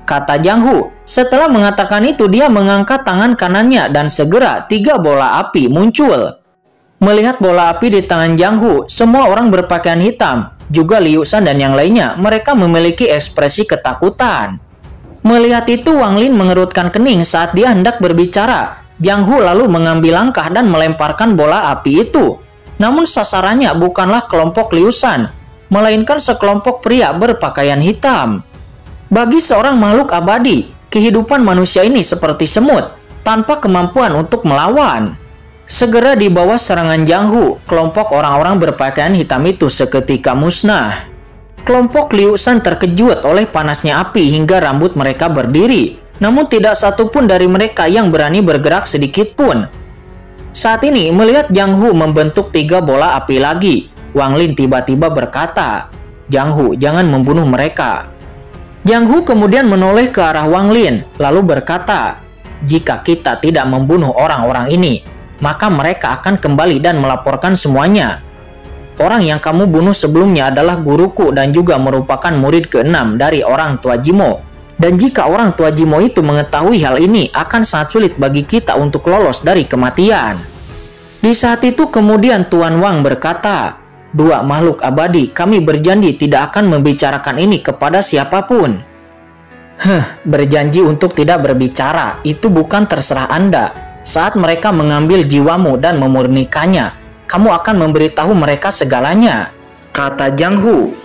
kata Jiang Hu. Setelah mengatakan itu, dia mengangkat tangan kanannya dan segera 3 bola api muncul. Melihat bola api di tangan Jiang Hu, semua orang berpakaian hitam, juga Liu Shan dan yang lainnya, mereka memiliki ekspresi ketakutan. Melihat itu, Wang Lin mengerutkan kening saat dia hendak berbicara. Jiang Hu lalu mengambil langkah dan melemparkan bola api itu. Namun sasarannya bukanlah kelompok Liu Shan, melainkan sekelompok pria berpakaian hitam. Bagi seorang makhluk abadi, kehidupan manusia ini seperti semut, tanpa kemampuan untuk melawan. Segera di bawah serangan Jiang Hu, kelompok orang-orang berpakaian hitam itu seketika musnah. Kelompok Liu Shan terkejut oleh panasnya api hingga rambut mereka berdiri. Namun tidak satu pun dari mereka yang berani bergerak sedikit pun. Saat ini melihat Jiang Hu membentuk 3 bola api lagi, Wang Lin tiba-tiba berkata, "Jiang Hu, jangan membunuh mereka." Jiang Hu kemudian menoleh ke arah Wang Lin, lalu berkata, "Jika kita tidak membunuh orang-orang ini, maka mereka akan kembali dan melaporkan semuanya. Orang yang kamu bunuh sebelumnya adalah guruku dan juga merupakan murid ke-6 dari orang tua Jimo. Dan jika orang tua Jimo itu mengetahui hal ini, akan sangat sulit bagi kita untuk lolos dari kematian." Di saat itu kemudian Tuan Wang berkata, "Dua makhluk abadi, kami berjanji tidak akan membicarakan ini kepada siapapun." Berjanji untuk tidak berbicara, itu bukan terserah Anda. Saat mereka mengambil jiwamu dan memurnikannya, kamu akan memberitahu mereka segalanya, kata Jiang Hu.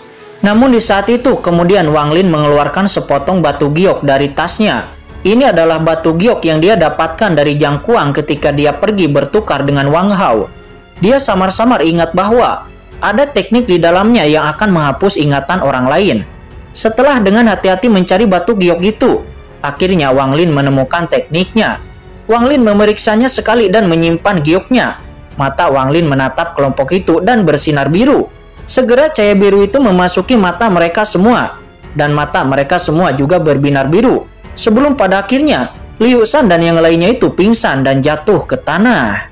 Namun di saat itu kemudian Wang Lin mengeluarkan sepotong batu giok dari tasnya. Ini adalah batu giok yang dia dapatkan dari Jiang Kuang ketika dia pergi bertukar dengan Wang Hao. Dia samar-samar ingat bahwa ada teknik di dalamnya yang akan menghapus ingatan orang lain. Setelah dengan hati-hati mencari batu giok itu, akhirnya Wang Lin menemukan tekniknya. Wang Lin memeriksanya sekali dan menyimpan gioknya. Mata Wang Lin menatap kelompok itu dan bersinar biru. Segera cahaya biru itu memasuki mata mereka semua, dan mata mereka semua juga berbinar biru. Sebelum pada akhirnya, Liu Shan dan yang lainnya itu pingsan dan jatuh ke tanah.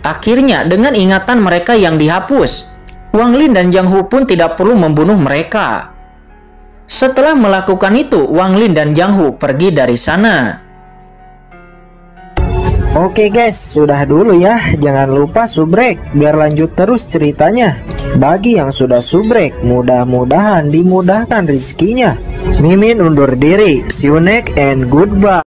Akhirnya, dengan ingatan mereka yang dihapus, Wang Lin dan Jiang Hu pun tidak perlu membunuh mereka. Setelah melakukan itu, Wang Lin dan Jiang Hu pergi dari sana. Oke guys, sudah dulu ya. Jangan lupa subrek biar lanjut terus ceritanya. Bagi yang sudah subrek, mudah-mudahan dimudahkan rezekinya. Mimin undur diri. See you next and goodbye.